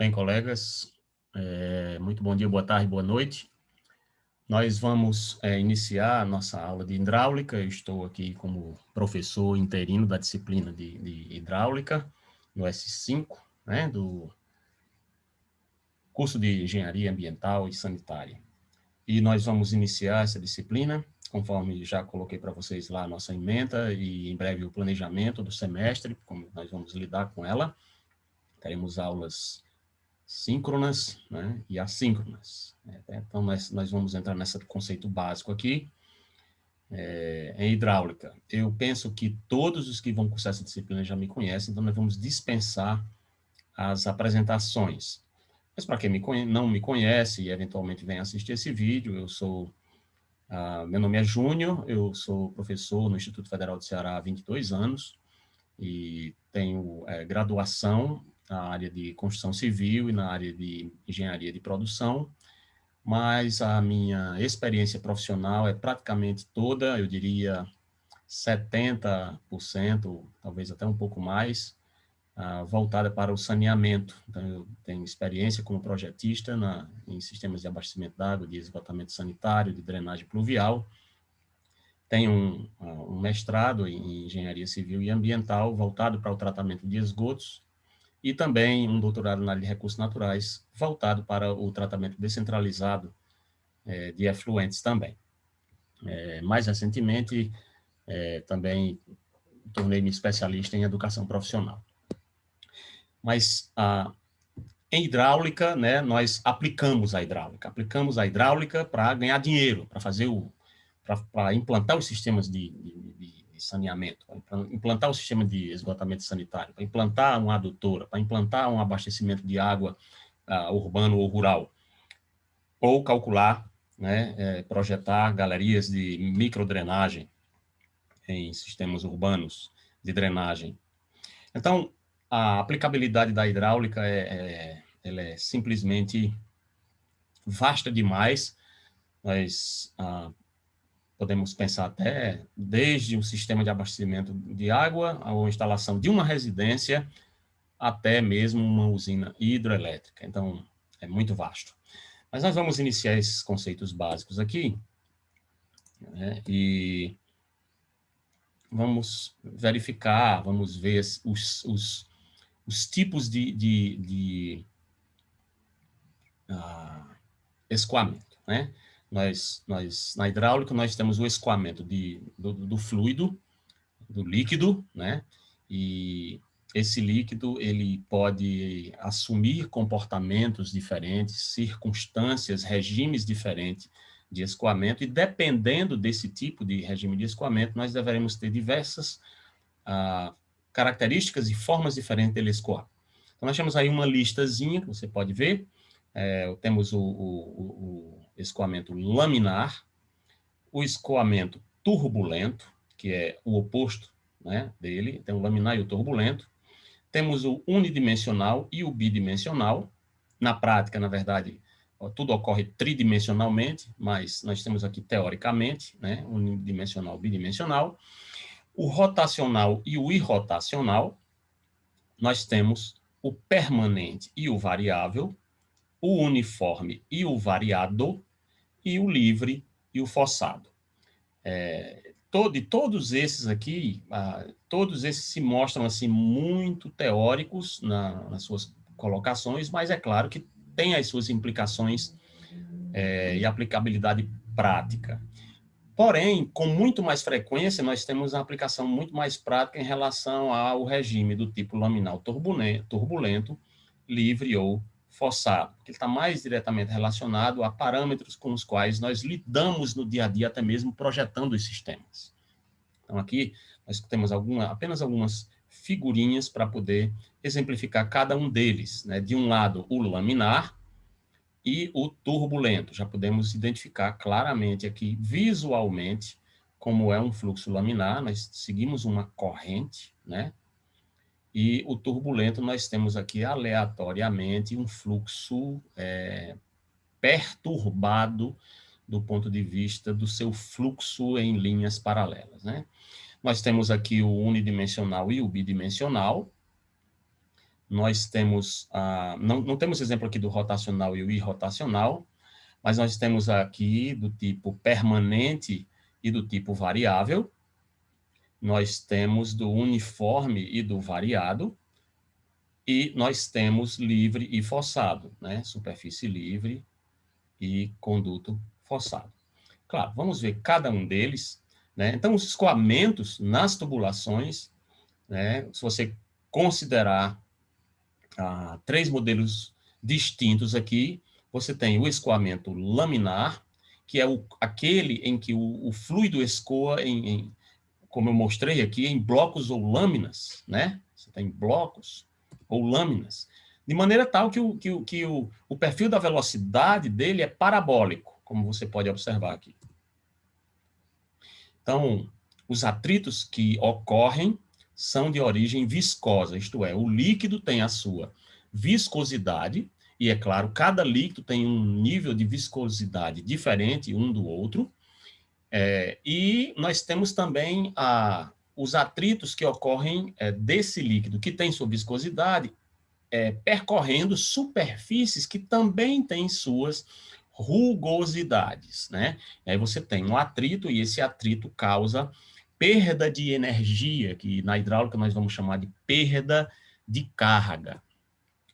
Bem, colegas, muito bom dia, boa tarde, boa noite. Nós vamos iniciar a nossa aula de hidráulica. Eu estou aqui como professor interino da disciplina de hidráulica, no S5, né, do curso de Engenharia Ambiental e Sanitária. E nós vamos iniciar essa disciplina, conforme já coloquei para vocês lá a nossa ementa e em breve o planejamento do semestre, como nós vamos lidar com ela. Teremos aulas síncronas, né, e assíncronas. Então, nós vamos entrar nesse conceito básico aqui, em hidráulica. Eu penso que todos os que vão cursar essa disciplina já me conhecem, então nós vamos dispensar as apresentações. Mas para quem não me conhece e eventualmente vem assistir esse vídeo, meu nome é Júnior, eu sou professor no Instituto Federal do Ceará há 22 anos e tenho graduação na área de construção civil e na área de engenharia de produção, mas a minha experiência profissional é praticamente toda, eu diria 70%, talvez até um pouco mais, voltada para o saneamento. Então, eu tenho experiência como projetista em sistemas de abastecimento d'água, de esgotamento sanitário, de drenagem pluvial. Tenho um mestrado em engenharia civil e ambiental voltado para o tratamento de esgotos e também um doutorado na área de recursos naturais voltado para o tratamento descentralizado de efluentes também. Mais recentemente, também tornei-me especialista em educação profissional. Mas em hidráulica, né, nós aplicamos a hidráulica para ganhar dinheiro, para fazer para implantar os sistemas de saneamento, para implantar o sistema de esgotamento sanitário, para implantar uma adutora, para implantar um abastecimento de água urbano ou rural, ou calcular, né, projetar galerias de microdrenagem em sistemas urbanos de drenagem. Então, a aplicabilidade da hidráulica ela é simplesmente vasta demais. Nós podemos pensar até desde um sistema de abastecimento de água, a instalação de uma residência, até mesmo uma usina hidroelétrica. Então, é muito vasto. Mas nós vamos iniciar esses conceitos básicos aqui, né, e vamos verificar, vamos ver os tipos de escoamento, né? Na hidráulica, nós temos o escoamento do fluido, do líquido, né? E esse líquido, ele pode assumir comportamentos diferentes, circunstâncias, regimes diferentes de escoamento, e dependendo desse tipo de regime de escoamento, nós deveremos ter diversas características e formas diferentes dele escoar. Então, nós temos aí uma listazinha que você pode ver. Temos o escoamento laminar, o escoamento turbulento, que é o oposto, né, dele, tem o laminar e o turbulento. Temos o unidimensional e o bidimensional. Na prática, na verdade, tudo ocorre tridimensionalmente, mas nós temos aqui teoricamente, né, unidimensional, bidimensional. O rotacional e o irrotacional. Nós temos o permanente e o variável, o uniforme e o variado, e o livre e o forçado. Todos esses aqui, todos esses se mostram assim muito teóricos nas suas colocações, mas é claro que tem as suas implicações e aplicabilidade prática. Porém, com muito mais frequência, nós temos uma aplicação muito mais prática em relação ao regime do tipo laminal turbulento, livre ou forçado, porque ele está mais diretamente relacionado a parâmetros com os quais nós lidamos no dia a dia, até mesmo projetando os sistemas. Então, aqui nós temos apenas algumas figurinhas para poder exemplificar cada um deles, né? De um lado, o laminar e o turbulento. Já podemos identificar claramente aqui, visualmente, como é um fluxo laminar. Nós seguimos uma corrente, né? E o turbulento, nós temos aqui aleatoriamente um fluxo perturbado do ponto de vista do seu fluxo em linhas paralelas, né? Nós temos aqui o unidimensional e o bidimensional. nós temos, não temos exemplo aqui do rotacional e o irrotacional, mas nós temos aqui do tipo permanente e do tipo variável. Nós temos do uniforme e do variado. E nós temos livre e forçado, né? Superfície livre e conduto forçado. Claro, vamos ver cada um deles, né? Então, os escoamentos nas tubulações, né? Se você considerar 3 modelos distintos aqui, você tem o escoamento laminar, que é aquele em que o fluido escoa como eu mostrei aqui, em blocos ou lâminas, né? Você tem blocos ou lâminas, de maneira tal que o perfil da velocidade dele é parabólico, como você pode observar aqui. Então, os atritos que ocorrem são de origem viscosa, isto é, o líquido tem a sua viscosidade, e é claro, cada líquido tem um nível de viscosidade diferente um do outro, e nós temos também os atritos que ocorrem desse líquido, que tem sua viscosidade, percorrendo superfícies que também têm suas rugosidades, né? E aí você tem um atrito, e esse atrito causa perda de energia, que na hidráulica nós vamos chamar de perda de carga.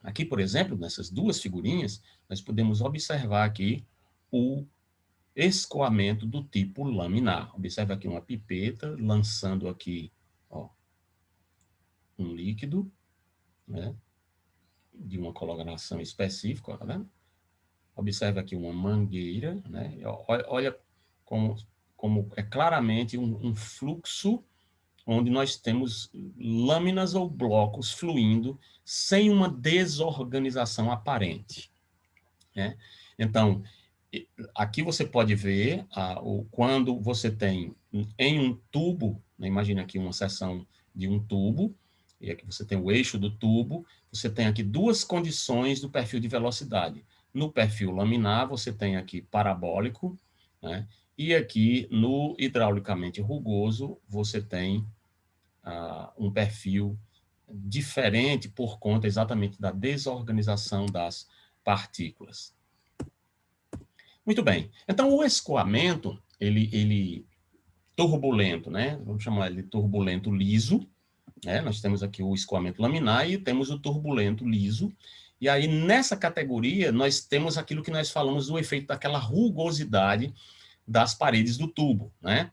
Aqui, por exemplo, nessas duas figurinhas, nós podemos observar aqui o escoamento do tipo laminar. Observe aqui uma pipeta lançando aqui, ó, um líquido, né, de uma coloração específica, tá vendo? Observe aqui uma mangueira, né? Olha como é claramente um fluxo onde nós temos lâminas ou blocos fluindo sem uma desorganização aparente, né? Então, aqui você pode ver quando você tem em um tubo, né, imagina aqui uma seção de um tubo, e aqui você tem o eixo do tubo, você tem aqui duas condições do perfil de velocidade. No perfil laminar, você tem aqui parabólico, né, e aqui no hidraulicamente rugoso, você tem um perfil diferente por conta exatamente da desorganização das partículas. Muito bem. Então, o escoamento, ele turbulento, né? Vamos chamar ele de turbulento liso, né? Nós temos aqui o escoamento laminar e temos o turbulento liso. E aí, nessa categoria, nós temos aquilo que nós falamos do efeito daquela rugosidade das paredes do tubo, né?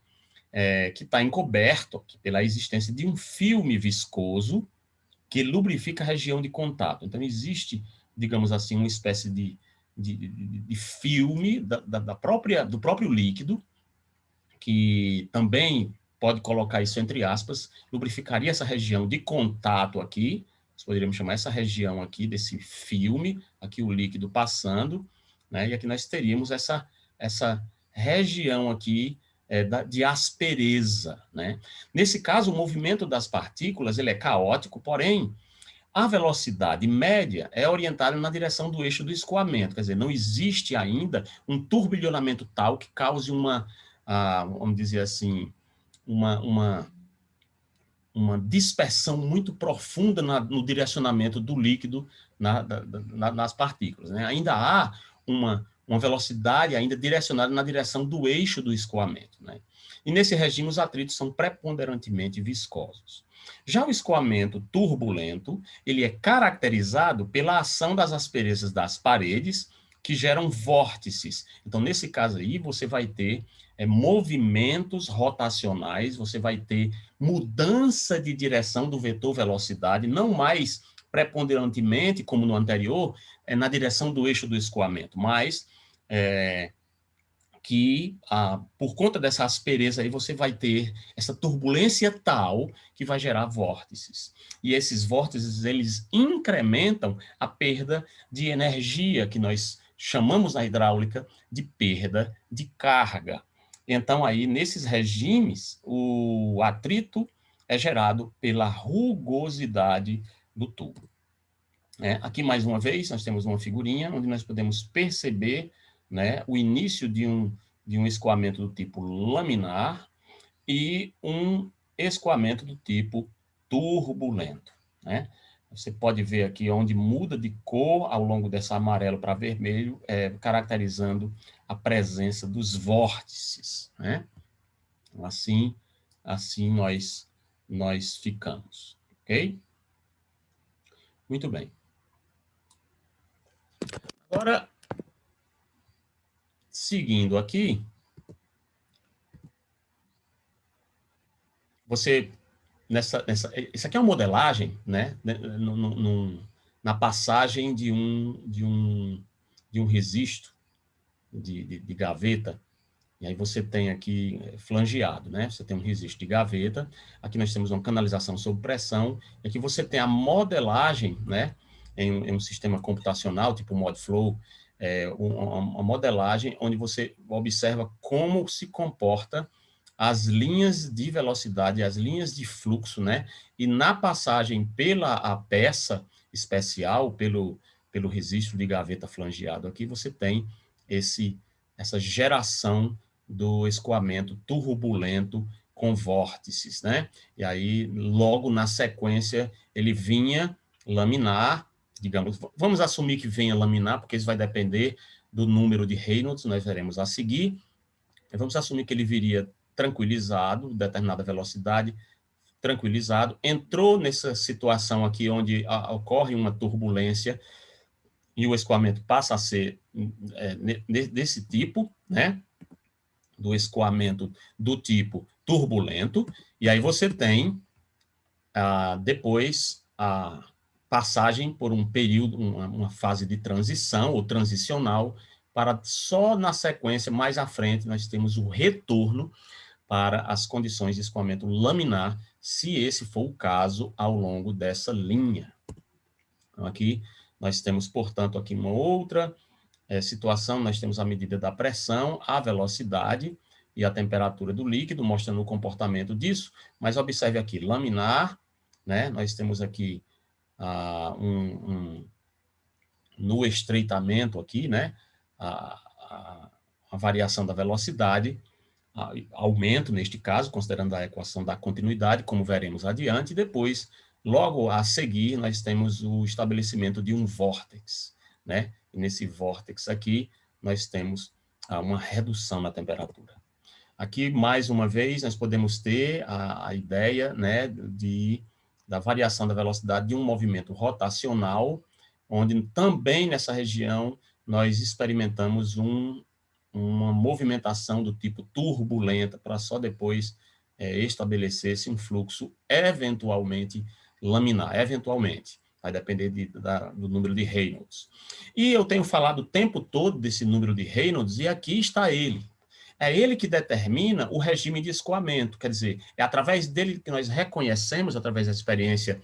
Que está encoberto pela existência de um filme viscoso que lubrifica a região de contato. Então, existe, digamos assim, uma espécie de filme do próprio líquido, que também pode colocar isso entre aspas, lubrificaria essa região de contato aqui, nós poderíamos chamar essa região aqui desse filme, aqui o líquido passando, né? E aqui nós teríamos essa região aqui de aspereza, né? Nesse caso, o movimento das partículas ele é caótico, porém, a velocidade média é orientada na direção do eixo do escoamento, quer dizer, não existe ainda um turbilhonamento tal que cause vamos dizer assim, uma dispersão muito profunda no direcionamento do líquido nas partículas, né? Ainda há uma velocidade ainda direcionada na direção do eixo do escoamento, né? E nesse regime os atritos são preponderantemente viscosos. Já o escoamento turbulento, ele é caracterizado pela ação das asperezas das paredes, que geram vórtices. Então, nesse caso aí, você vai ter movimentos rotacionais, você vai ter mudança de direção do vetor velocidade, não mais preponderantemente, como no anterior, na direção do eixo do escoamento, mas que, por conta dessa aspereza aí, você vai ter essa turbulência tal que vai gerar vórtices. E esses vórtices, eles incrementam a perda de energia, que nós chamamos na hidráulica de perda de carga. Então, aí, nesses regimes, o atrito é gerado pela rugosidade do tubo. Aqui, mais uma vez, nós temos uma figurinha onde nós podemos perceber, né, o início de um escoamento do tipo laminar e um escoamento do tipo turbulento, né? Você pode ver aqui onde muda de cor ao longo dessa amarelo para vermelho, caracterizando a presença dos vórtices, né? Assim nós ficamos, ok? Muito bem. Agora, seguindo aqui, você isso aqui é uma modelagem, né? Na passagem de um registro de gaveta. E aí você tem aqui flangeado, né? Você tem um registro de gaveta. Aqui nós temos uma canalização sob pressão. E aqui você tem a modelagem, né? Em um sistema computacional, tipo ModFlow, uma modelagem onde você observa como se comporta as linhas de velocidade, as linhas de fluxo, né? E na passagem pela a peça especial, pelo registro de gaveta flangeado aqui, você tem essa geração do escoamento turbulento com vórtices, né? E aí, logo na sequência, ele vinha laminar, digamos, vamos assumir que venha laminar, porque isso vai depender do número de Reynolds, nós veremos a seguir. Vamos assumir que ele viria tranquilizado, determinada velocidade, tranquilizado, entrou nessa situação aqui onde ocorre uma turbulência e o escoamento passa a ser desse tipo, né? Do escoamento do tipo turbulento, e aí você tem depois a passagem por um período, uma fase de transição ou transicional, para só na sequência, mais à frente, nós temos o retorno para as condições de escoamento laminar, se esse for o caso, ao longo dessa linha. Então, aqui nós temos, portanto, aqui uma outra situação, nós temos a medida da pressão, a velocidade e a temperatura do líquido, mostrando o comportamento disso, mas observe aqui, laminar, né? Nós temos aqui no estreitamento aqui, né? A variação da velocidade, aumento neste caso, considerando a equação da continuidade, como veremos adiante, e depois, logo a seguir, nós temos o estabelecimento de um vórtex, né? E nesse vórtex aqui, nós temos uma redução na temperatura. Aqui, mais uma vez, nós podemos ter a ideia, né, da variação da velocidade de um movimento rotacional, onde também nessa região nós experimentamos uma movimentação do tipo turbulenta, para só depois estabelecer-se um fluxo eventualmente laminar, eventualmente. Vai depender do número de Reynolds. E eu tenho falado o tempo todo desse número de Reynolds, e aqui está ele. É ele que determina o regime de escoamento, quer dizer, é através dele que nós reconhecemos, através da experiência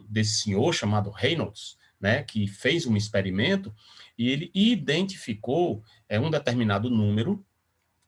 desse senhor chamado Reynolds, né, que fez um experimento, e ele identificou um determinado número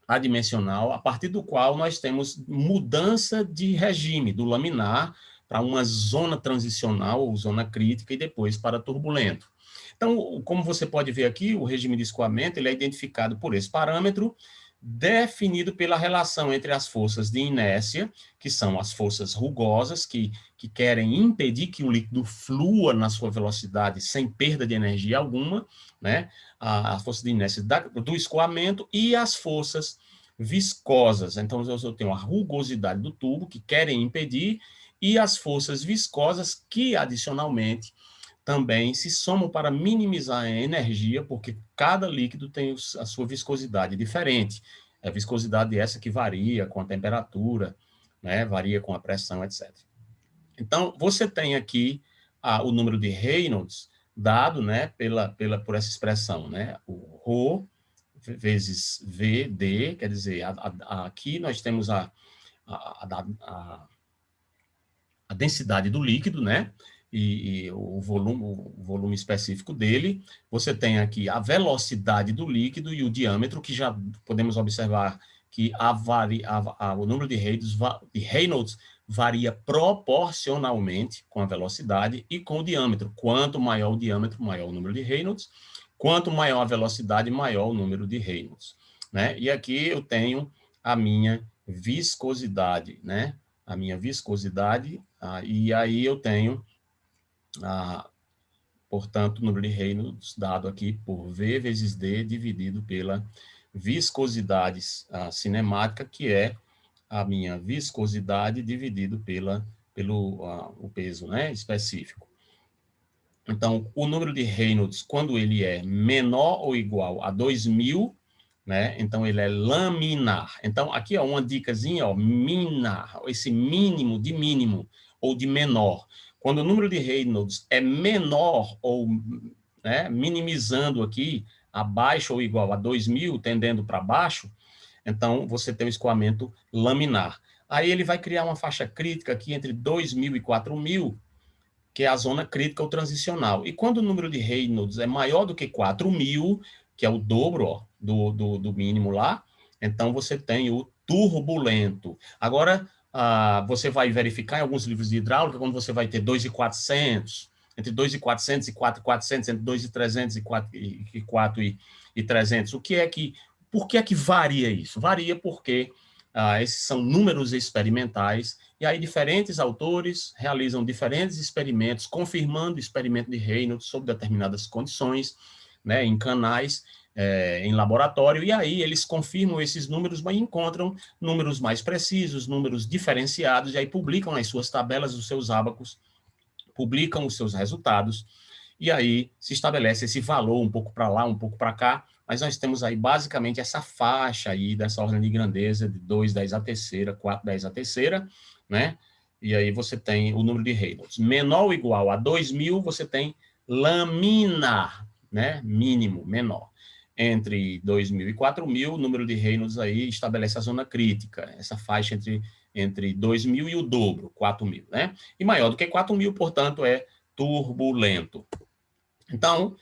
adimensional, a partir do qual nós temos mudança de regime, do laminar para uma zona transicional ou zona crítica e depois para turbulento. Então, como você pode ver aqui, o regime de escoamento ele é identificado por esse parâmetro, definido pela relação entre as forças de inércia, que são as forças rugosas, que querem impedir que o líquido flua na sua velocidade sem perda de energia alguma, né? A força de inércia do escoamento e as forças viscosas. Então, eu tenho a rugosidade do tubo, que querem impedir, e as forças viscosas, que, adicionalmente, também se somam para minimizar a energia, porque cada líquido tem a sua viscosidade diferente. A viscosidade essa que varia com a temperatura, né, varia com a pressão, etc. Então, você tem aqui o número de Reynolds dado, né, por essa expressão, né, o ρ vezes VD, quer dizer, aqui nós temos a densidade do líquido, né, e o volume específico dele. Você tem aqui a velocidade do líquido e o diâmetro, que já podemos observar que o número de Reynolds varia proporcionalmente com a velocidade e com o diâmetro. Quanto maior o diâmetro, maior o número de Reynolds. Quanto maior a velocidade, maior o número de Reynolds, né? E aqui eu tenho a minha viscosidade, né? A minha viscosidade, e aí eu tenho Portanto, o número de Reynolds dado aqui por V vezes D dividido pela viscosidade cinemática, que é a minha viscosidade dividido pelo o peso, né, específico. Então, o número de Reynolds, quando ele é menor ou igual a 2.000, né, então ele é laminar. Então, aqui é uma dicasinha, ó, minar, esse mínimo de mínimo ou de menor. Quando o número de Reynolds é menor ou, né, minimizando aqui, abaixo ou igual a 2.000, tendendo para baixo, então você tem um escoamento laminar. Aí ele vai criar uma faixa crítica aqui entre 2.000 e 4.000, que é a zona crítica ou transicional. E quando o número de Reynolds é maior do que 4.000, que é o dobro, ó, do mínimo lá, então você tem o turbulento. Agora, você vai verificar em alguns livros de hidráulica, quando você vai ter 2.400, entre 2.400 e 4.400, entre 2.300 e 4.300. Por que é que varia isso? Varia porque esses são números experimentais, e aí diferentes autores realizam diferentes experimentos, confirmando o experimento de Reynolds sob determinadas condições, né, em canais, em laboratório, e aí eles confirmam esses números, mas encontram números mais precisos, números diferenciados, e aí publicam nas suas tabelas, os seus ábacos, publicam os seus resultados, e aí se estabelece esse valor um pouco para lá, um pouco para cá, mas nós temos aí basicamente essa faixa aí dessa ordem de grandeza de 2/10 à terceira, 4/10 à terceira, né? E aí você tem o número de Reynolds. Menor ou igual a 2.000, você tem laminar, né? Mínimo, menor. Entre 2.000 e 4.000, o número de Reynolds aí estabelece a zona crítica, essa faixa entre 2.000 e o dobro, 4.000, né? E maior do que 4.000, portanto, é turbulento. Então,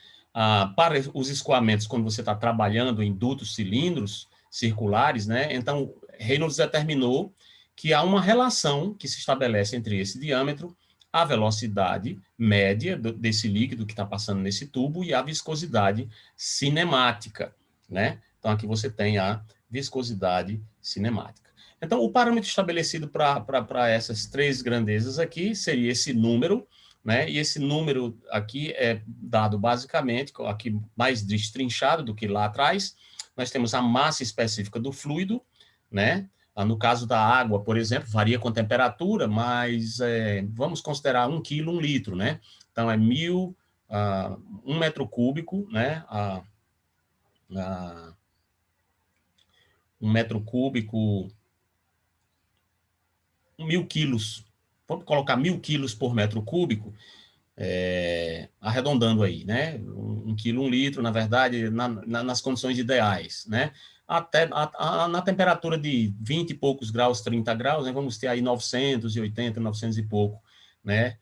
para os escoamentos, quando você está trabalhando em dutos cilindros circulares, né? Então, Reynolds determinou que há uma relação que se estabelece entre esse diâmetro, a velocidade média desse líquido que está passando nesse tubo e a viscosidade cinemática, né? Então, aqui você tem a viscosidade cinemática. Então, o parâmetro estabelecido para essas três grandezas aqui seria esse número, né? E esse número aqui é dado basicamente, aqui mais destrinchado do que lá atrás, nós temos a massa específica do fluido, né? No caso da água, por exemplo, varia com temperatura, mas vamos considerar 1 quilo, 1 litro, né? Então, é 1 metro cúbico, né? 1 metro cúbico, 1.000 quilos. Vamos colocar 1.000 quilos por metro cúbico, arredondando aí, né? 1 quilo, 1 litro, na verdade, nas condições ideais, né? Até na temperatura de 20 e poucos graus, 30 graus, né? Vamos ter aí 980, 900 e pouco, né?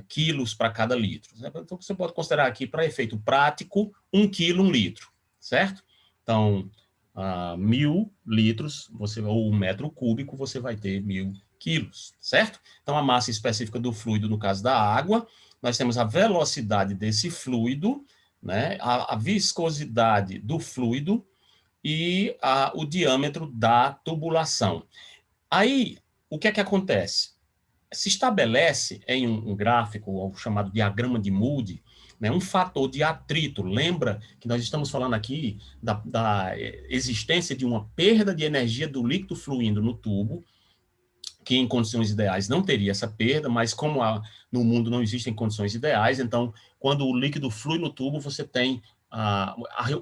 Quilos para cada litro. Então, você pode considerar aqui, para efeito prático, 1 quilo, 1 litro, certo? Então, 1.000 litros, ou 1 metro cúbico, você vai ter 1.000 quilos, certo? Então, a massa específica do fluido, no caso da água, nós temos a velocidade desse fluido, né, a viscosidade do fluido e o diâmetro da tubulação. Aí, o que é que acontece? Se estabelece em um gráfico, chamado diagrama de Moody, né, um fator de atrito. Lembra que nós estamos falando aqui da existência de uma perda de energia do líquido fluindo no tubo, que em condições ideais não teria essa perda, mas como no mundo não existem condições ideais, então, quando o líquido flui no tubo, você tem a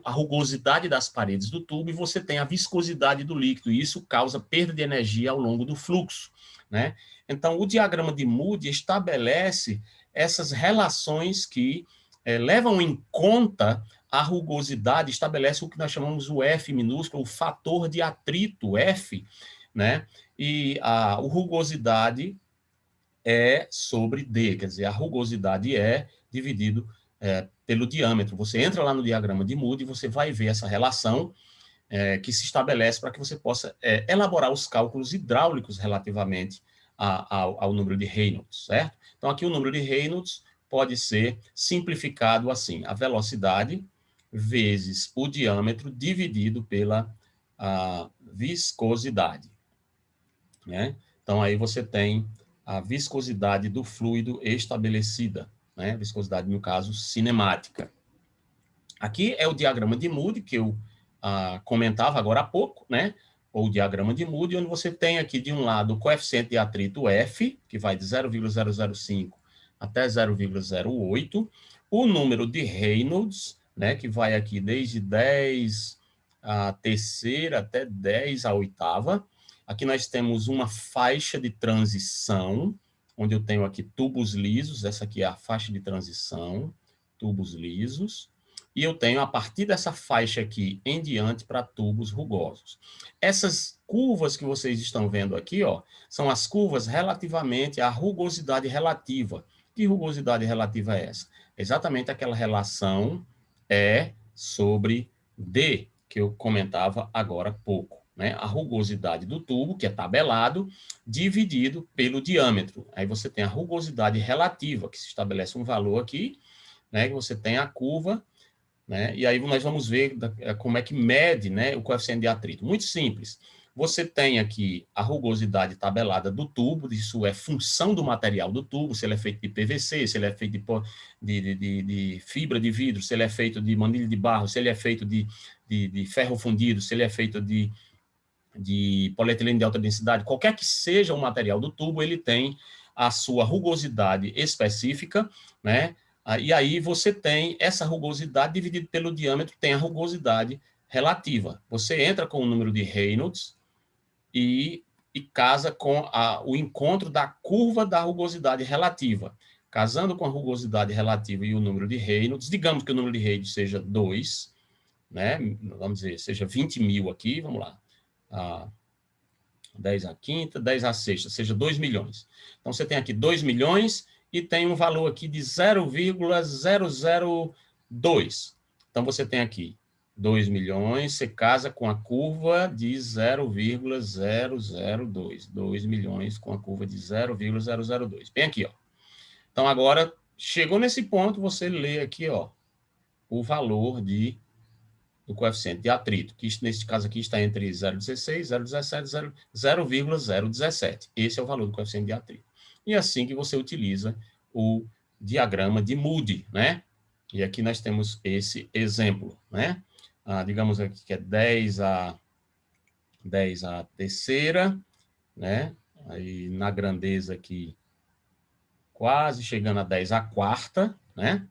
rugosidade das paredes do tubo e você tem a viscosidade do líquido, e isso causa perda de energia ao longo do fluxo, né? Então, o diagrama de Moody estabelece essas relações que levam em conta a rugosidade, estabelece o que nós chamamos o F minúsculo, o fator de atrito, F, né? E a rugosidade é sobre D, quer dizer, a rugosidade é dividido pelo diâmetro. Você entra lá no diagrama de Moody e você vai ver essa relação que se estabelece para que você possa elaborar os cálculos hidráulicos relativamente ao número de Reynolds, certo? Então, aqui o número de Reynolds pode ser simplificado assim, a velocidade vezes o diâmetro dividido pela viscosidade, né? Então, aí você tem a viscosidade do fluido estabelecida, né? Viscosidade, no caso, cinemática. Aqui é o diagrama de Moody, que eu comentava agora há pouco, né? Ou o diagrama de Moody, onde você tem aqui, de um lado, o coeficiente de atrito F, que vai de 0,005 até 0,08, o número de Reynolds, né, que vai aqui desde 10 a terceira até 10 a oitava. Aqui nós temos uma faixa de transição, onde eu tenho aqui tubos lisos, essa aqui é a faixa de transição, tubos lisos, e eu tenho, a partir dessa faixa aqui em diante, para tubos rugosos. Essas curvas que vocês estão vendo aqui, ó, são as curvas relativamente à rugosidade relativa. Que rugosidade relativa é essa? Exatamente aquela relação E sobre D, que eu comentava agora há pouco, né? A rugosidade do tubo, que é tabelado, dividido pelo diâmetro. Aí você tem a rugosidade relativa, que se estabelece um valor aqui, né? Que você tem a curva, né? E aí nós vamos ver como é que mede, né, o coeficiente de atrito. Muito simples. Você tem aqui a rugosidade tabelada do tubo, isso é função do material do tubo, se ele é feito de PVC, se ele é feito de fibra de vidro, se ele é feito de manilha de barro, se ele é feito de ferro fundido, se ele é feito de polietileno de alta densidade, qualquer que seja o material do tubo, ele tem a sua rugosidade específica, né? E aí você tem essa rugosidade dividida pelo diâmetro, tem a rugosidade relativa. Você entra com o número de Reynolds e casa com o encontro da curva da rugosidade relativa. Casando com a rugosidade relativa e o número de Reynolds, digamos que o número de Reynolds seja 2, né? Vamos dizer, seja 20 mil aqui, vamos lá. 10 à quinta, 10 à sexta, seja 2 milhões. Então, você tem aqui 2 milhões e tem um valor aqui de 0,002. Então, você tem aqui 2 milhões, você casa com a curva de 0,002. 2 milhões com a curva de 0,002. Bem aqui, ó. Então, agora, chegou nesse ponto, você lê aqui, ó, o valor do coeficiente de atrito, que nesse caso aqui está entre 0,16, 0,17, 0,017. Esse é o valor do coeficiente de atrito. E assim que você utiliza o diagrama de Moody, né? E aqui nós temos esse exemplo, né? Digamos aqui que é 10 a terceira, né? Aí na grandeza aqui, quase chegando a 10 a quarta, né?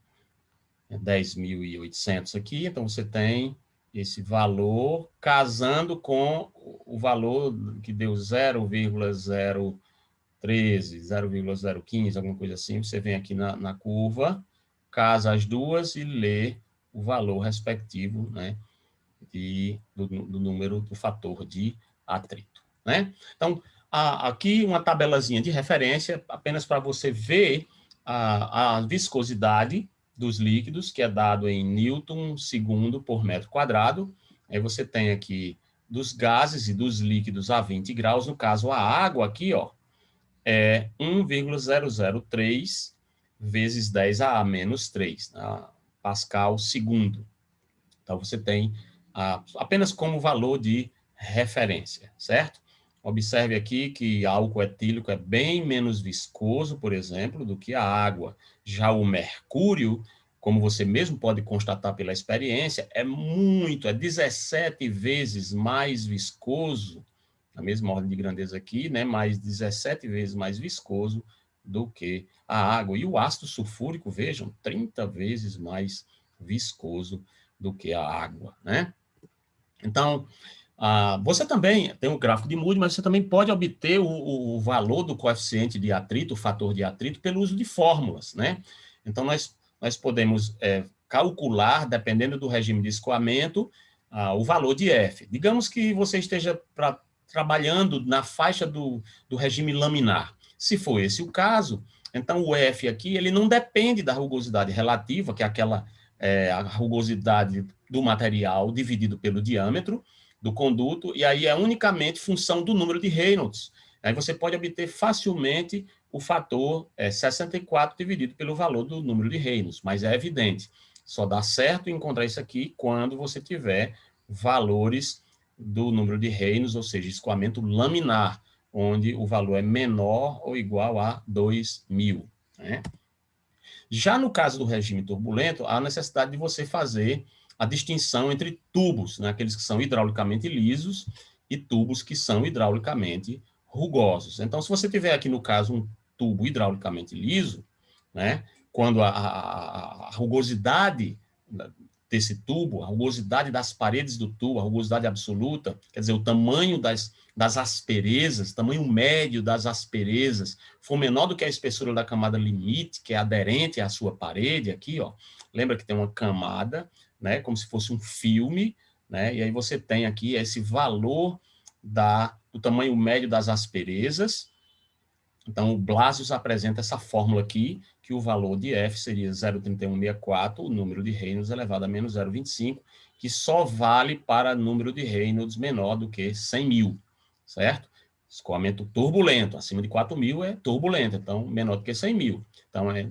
10.800 aqui, então você tem esse valor casando com o valor que deu 0,013, 0,015, alguma coisa assim. Você vem aqui na curva, casa as duas e lê o valor respectivo, né, do número do fator de atrito, né? Então, aqui uma tabelazinha de referência, apenas para você ver a viscosidade dos líquidos, que é dado em Newton segundo por metro quadrado. Aí você tem aqui dos gases e dos líquidos a 20 graus, no caso a água aqui, ó, é 1,003 vezes 10 a menos 3, né, Pascal segundo. Então você tem apenas como valor de referência, certo? Observe aqui que álcool etílico é bem menos viscoso, por exemplo, do que a água. Já o mercúrio, como você mesmo pode constatar pela experiência, é 17 vezes mais viscoso, na mesma ordem de grandeza aqui, né? Mais 17 vezes mais viscoso do que a água. E o ácido sulfúrico, vejam, 30 vezes mais viscoso do que a água, né? Então, você também tem o gráfico de Moody, mas você também pode obter o valor do coeficiente de atrito, o fator de atrito, pelo uso de fórmulas, né? Então, nós podemos calcular, dependendo do regime de escoamento, o valor de F. Digamos que você esteja trabalhando na faixa do regime laminar. Se for esse o caso, então o F aqui, ele não depende da rugosidade relativa, que é a rugosidade do material dividido pelo diâmetro do conduto, e aí é unicamente função do número de Reynolds. Aí você pode obter facilmente o fator 64 dividido pelo valor do número de Reynolds, mas é evidente, só dá certo encontrar isso aqui quando você tiver valores do número de Reynolds, ou seja, escoamento laminar, onde o valor é menor ou igual a 2.000, né? Já no caso do regime turbulento, há a necessidade de você fazer a distinção entre tubos, né, aqueles que são hidraulicamente lisos e tubos que são hidraulicamente rugosos. Então, se você tiver aqui, no caso, um tubo hidraulicamente liso, né, quando a rugosidade desse tubo, a rugosidade das paredes do tubo, a rugosidade absoluta, quer dizer, o tamanho das asperezas, tamanho médio das asperezas, for menor do que a espessura da camada limite, que é aderente à sua parede aqui, ó. Lembra que tem uma camada, né, como se fosse um filme, né, e aí você tem aqui esse valor do tamanho médio das asperezas. Então, o Blasius apresenta essa fórmula aqui, que o valor de F seria 0,3164, o número de Reynolds elevado a menos 0,25, que só vale para número de Reynolds menor do que 100.000, certo? Escoamento turbulento, acima de 4.000 é turbulento, então menor do que 100.000. Então, é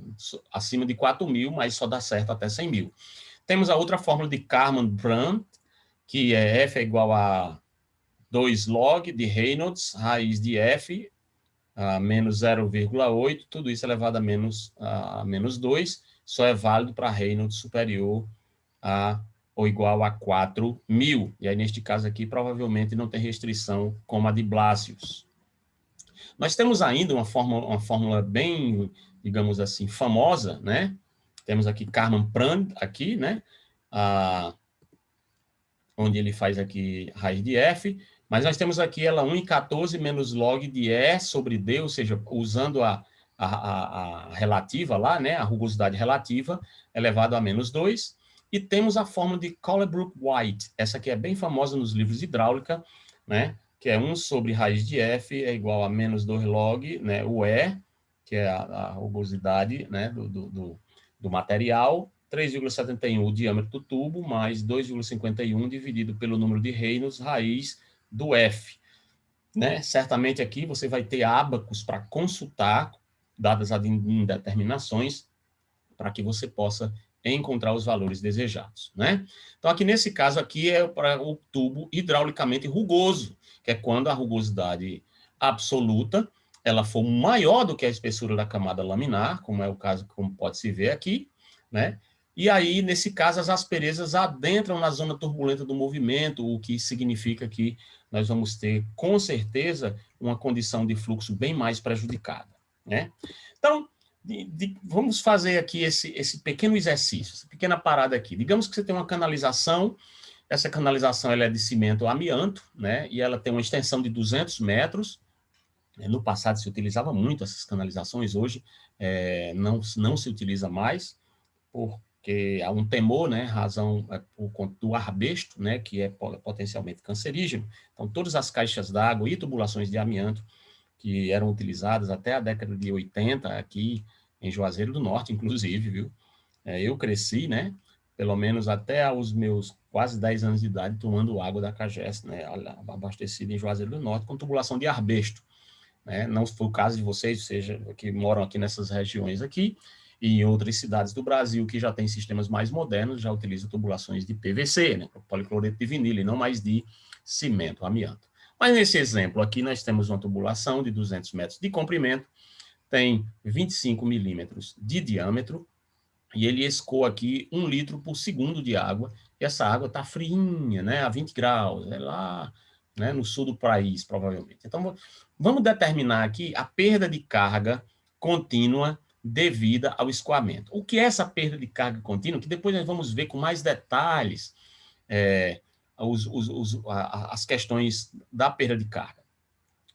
acima de 4.000, mas só dá certo até 100.000. Temos a outra fórmula de Karman-Brandt, que é F é igual a 2 log de Reynolds, raiz de F, menos 0,8, tudo isso elevado a menos 2, só é válido para Reynolds superior a ou igual a 4.000. E aí, neste caso aqui, provavelmente não tem restrição como a de Blasius. Nós temos ainda uma fórmula bem, digamos assim, famosa, né? Temos aqui Karman-Brandt, aqui, né? Onde ele faz aqui raiz de F, mas nós temos aqui ela 1 em 14 menos log de E sobre D, ou seja, usando a relativa lá, né, a rugosidade relativa, elevado a menos 2, e temos a fórmula de Colebrook-White, essa aqui é bem famosa nos livros de hidráulica, né, que é 1 sobre raiz de F é igual a menos 2 log, né, o E, que é a rugosidade, né, do material, 3,71 o diâmetro do tubo, mais 2,51 dividido pelo número de Reynolds, raiz do F. Né? Certamente aqui você vai ter ábacos para consultar, dadas as indeterminações, para que você possa encontrar os valores desejados. Né? Então, aqui nesse caso aqui é para o tubo hidraulicamente rugoso, que é quando a rugosidade absoluta ela for maior do que a espessura da camada laminar, como é o caso, como pode se ver aqui, né? E aí, nesse caso, as asperezas adentram na zona turbulenta do movimento, o que significa que nós vamos ter, com certeza, uma condição de fluxo bem mais prejudicada, né? Então, vamos fazer aqui esse pequeno exercício, essa pequena parada aqui. Digamos que você tem uma canalização, essa canalização ela é de cimento amianto, né? E ela tem uma extensão de 200 metros. No passado se utilizava muito essas canalizações, hoje não se utiliza mais, porque há um temor, né, razão por conta do arbusto, né, que é potencialmente cancerígeno. Então, todas as caixas d'água e tubulações de amianto que eram utilizadas até a década de 80 aqui em Juazeiro do Norte, inclusive, viu? Eu cresci, né, pelo menos até aos meus quase 10 anos de idade, tomando água da Cagés, né, abastecida em Juazeiro do Norte, com tubulação de arbusto. Né? Não foi o caso de vocês, seja, que moram aqui nessas regiões aqui, e em outras cidades do Brasil que já têm sistemas mais modernos, já utilizam tubulações de PVC, né? Policloreto de vinilo, e não mais de cimento, amianto. Mas nesse exemplo aqui, nós temos uma tubulação de 200 metros de comprimento, tem 25 milímetros de diâmetro, e ele escoa aqui 1 litro por segundo de água, e essa água está friinha, né, a 20 graus, é lá, né, no sul do país, provavelmente. Então, vamos determinar aqui a perda de carga contínua devida ao escoamento. O que é essa perda de carga contínua? Que depois nós vamos ver com mais detalhes as questões da perda de carga.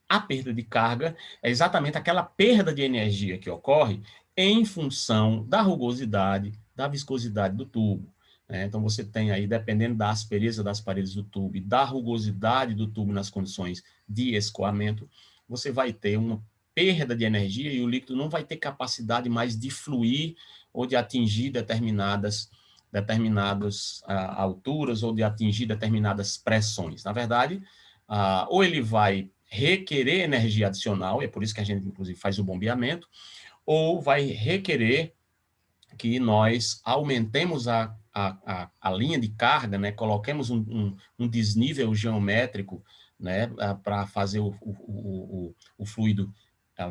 A perda de carga é exatamente aquela perda de energia que ocorre em função da rugosidade, da viscosidade do tubo. Né? Então, você tem aí, dependendo da aspereza das paredes do tubo e da rugosidade do tubo nas condições de escoamento, você vai ter uma perda de energia e o líquido não vai ter capacidade mais de fluir ou de atingir determinadas alturas ou de atingir determinadas pressões. Na verdade, ou ele vai requerer energia adicional, e é por isso que a gente, inclusive, faz o bombeamento, ou vai requerer que nós aumentemos a linha de carga, né, coloquemos um desnível geométrico, né, para fazer o fluido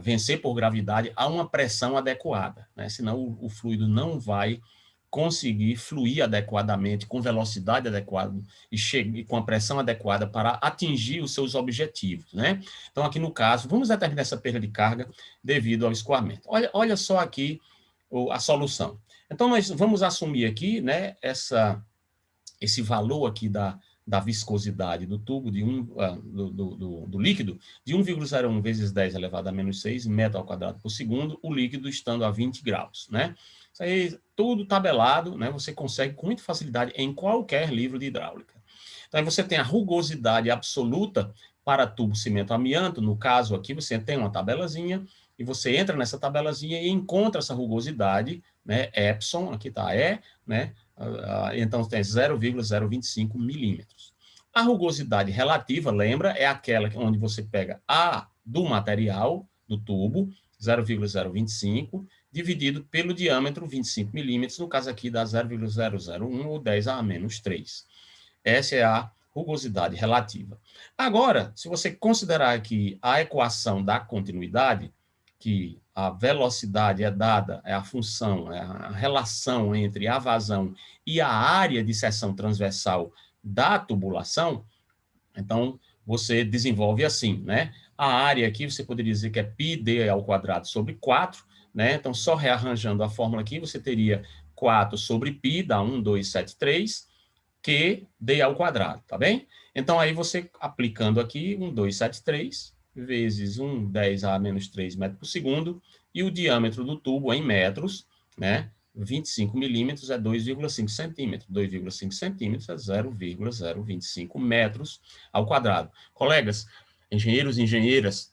vencer por gravidade a uma pressão adequada, né? Senão o fluido não vai conseguir fluir adequadamente, com velocidade adequada e com a pressão adequada para atingir os seus objetivos, né? Então, aqui no caso, vamos determinar essa perda de carga devido ao escoamento. Olha só aqui a solução. Então, nós vamos assumir aqui, né, esse valor aqui da viscosidade do tubo, do líquido, de 1,01 vezes 10 elevado a menos 6 metro ao quadrado por segundo, o líquido estando a 20 graus, né? Isso aí, tudo tabelado, né? Você consegue com muita facilidade em qualquer livro de hidráulica. Então, aí você tem a rugosidade absoluta para tubo cimento amianto. No caso aqui, você tem uma tabelazinha, e você entra nessa tabelazinha e encontra essa rugosidade, né? Epson, aqui está E, né? Então, tem 0,025 milímetros. A rugosidade relativa, lembra, é aquela onde você pega A do material, do tubo, 0,025, dividido pelo diâmetro, 25 milímetros, no caso aqui dá 0,001 ou 10 a menos 3. Essa é a rugosidade relativa. Agora, se você considerar aqui a equação da continuidade, que a velocidade é dada, é a função, é a relação entre a vazão e a área de seção transversal da tubulação, então você desenvolve assim, né? A área aqui você poderia dizer que é πd ao quadrado sobre 4, né? Então, só rearranjando a fórmula aqui, você teria 4 sobre π, dá 1,273, que d ao quadrado, tá bem? Então, aí você aplicando aqui 1,273 vezes 10 a menos 3 metros por segundo, e o diâmetro do tubo em metros, né? 25 milímetros é 2,5 centímetros. 2,5 centímetros é 0,025 metros ao quadrado. Colegas, engenheiros e engenheiras,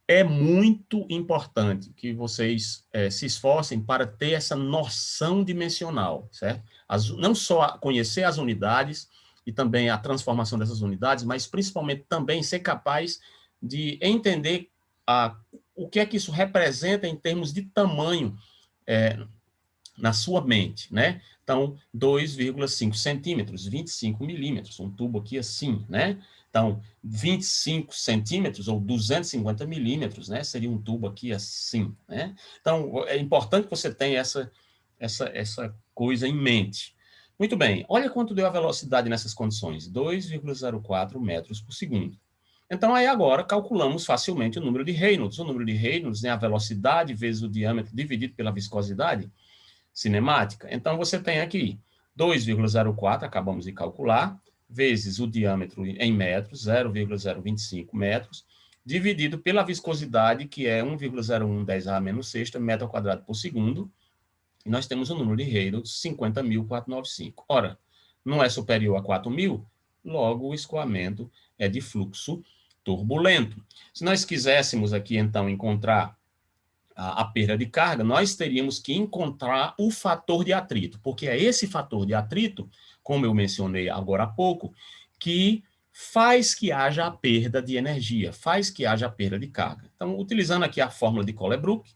é muito importante que vocês se esforcem para ter essa noção dimensional, certo? Não só conhecer as unidades e também a transformação dessas unidades, mas principalmente também ser capaz de entender o que é que isso representa em termos de tamanho na sua mente, né? Então, 2,5 centímetros, 25 milímetros, um tubo aqui assim, né? Então, 25 centímetros ou 250 milímetros, né? Seria um tubo aqui assim, né? Então, é importante que você tenha essa coisa em mente. Muito bem, olha quanto deu a velocidade nessas condições, 2,04 metros por segundo. Então, aí agora calculamos facilmente o número de Reynolds. O número de Reynolds é a velocidade vezes o diâmetro dividido pela viscosidade cinemática. Então, você tem aqui 2,04, acabamos de calcular, vezes o diâmetro em metros, 0,025 metros, dividido pela viscosidade, que é 1,01 10 a menos sexta metro ao quadrado por segundo, e nós temos o número de Reynolds, 50.495. Ora, não é superior a 4.000, logo o escoamento é de fluxo turbulento. Se nós quiséssemos aqui, então, encontrar a perda de carga, nós teríamos que encontrar o fator de atrito, porque é esse fator de atrito, como eu mencionei agora há pouco, que faz que haja a perda de energia, faz que haja a perda de carga. Então, utilizando aqui a fórmula de Colebrook,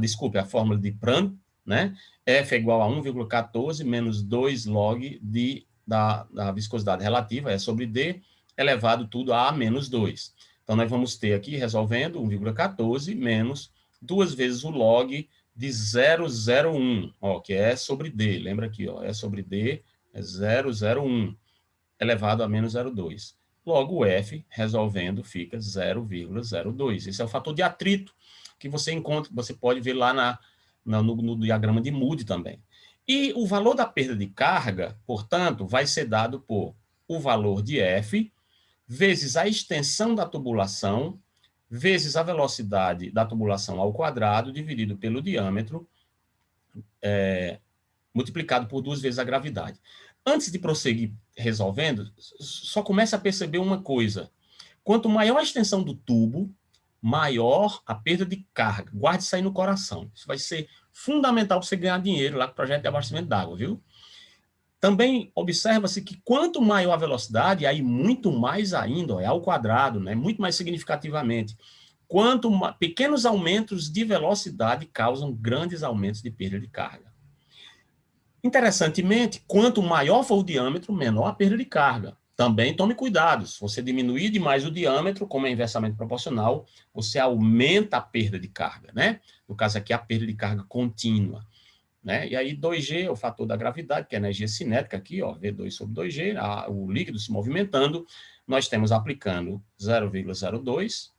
desculpe, a fórmula de Prandtl, né? F é igual a 1,14 menos 2 log da viscosidade relativa, é sobre D, elevado tudo a menos 2. Então, nós vamos ter aqui, resolvendo, 1,14 menos 2 vezes o log de 0,01, ó, que é sobre D. Lembra aqui, ó, é sobre D, é 0,01, elevado a menos 0,2. Logo, o F, resolvendo, fica 0,02. Esse é o fator de atrito que você encontra, você pode ver lá no diagrama de Moody também. E o valor da perda de carga, portanto, vai ser dado por o valor de F vezes a extensão da tubulação vezes a velocidade da tubulação ao quadrado, dividido pelo diâmetro, multiplicado por 2 vezes a gravidade. Antes de prosseguir resolvendo, só começa a perceber uma coisa. Quanto maior a extensão do tubo, maior a perda de carga. Guarde isso aí no coração. Isso vai ser fundamental para você ganhar dinheiro lá com o projeto de abastecimento d'água, viu? Também observa-se que quanto maior a velocidade, aí muito mais ainda, é ao quadrado, né? Muito mais significativamente. Pequenos aumentos de velocidade causam grandes aumentos de perda de carga. Interessantemente, quanto maior for o diâmetro, menor a perda de carga. Também tome cuidado, se você diminuir demais o diâmetro, como é inversamente proporcional, você aumenta a perda de carga, né? No caso aqui, a perda de carga contínua, né? E aí 2G é o fator da gravidade, que é a energia cinética aqui, ó, V2 sobre 2G, o líquido se movimentando, nós temos aplicando 0,02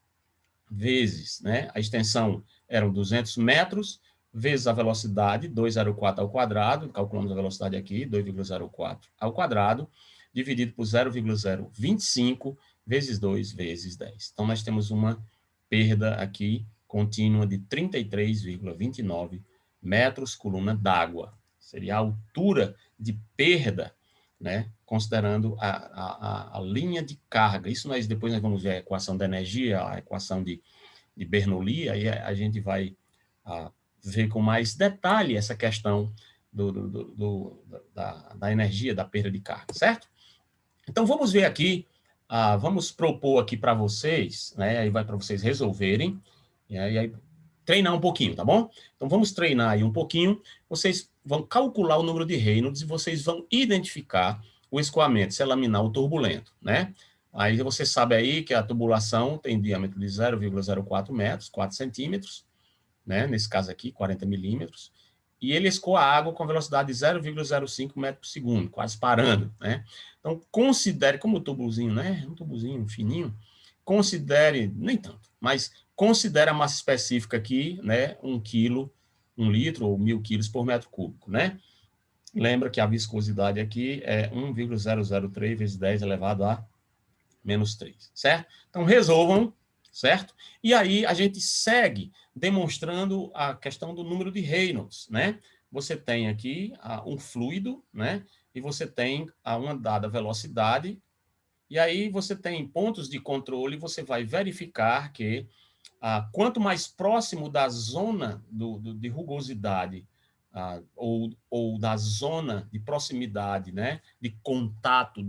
vezes, né? A extensão eram 200 metros, vezes a velocidade, 204 ao quadrado, calculamos a velocidade aqui, 2,04 ao quadrado, dividido por 0,025 vezes 2 vezes 10. Então, nós temos uma perda aqui contínua de 33,29 metros coluna d'água. Seria a altura de perda, né, considerando a linha de carga. Isso depois nós vamos ver a equação da energia, a equação de Bernoulli, aí a gente vai ver com mais detalhe essa questão da energia, da perda de carga, certo? Então, vamos ver aqui, vamos propor aqui para vocês, né, aí vai para vocês resolverem, e aí treinar um pouquinho, tá bom? Então, vamos treinar aí um pouquinho, vocês vão calcular o número de Reynolds e vocês vão identificar o escoamento, se é laminar ou turbulento, né? Aí você sabe aí que a tubulação tem diâmetro de 0,04 metros, 4 centímetros, né? Nesse caso aqui, 40 milímetros, e ele escoa a água com velocidade de 0,05 metros por segundo, quase parando, né? Então, considere, como o tubozinho, né? Um tubozinho fininho, considere, nem tanto, mas considere a massa específica aqui, né? 1 quilo, 1 litro ou 1.000 quilos por metro cúbico, né? Lembra que a viscosidade aqui é 1,003 vezes 10 elevado a menos 3, certo? Então, resolvam, certo? E aí, a gente segue demonstrando a questão do número de Reynolds, né? Você tem aqui um fluido, né? E você tem uma dada velocidade, e aí você tem pontos de controle, você vai verificar que quanto mais próximo da zona de rugosidade, ou da zona de proximidade, né, de contato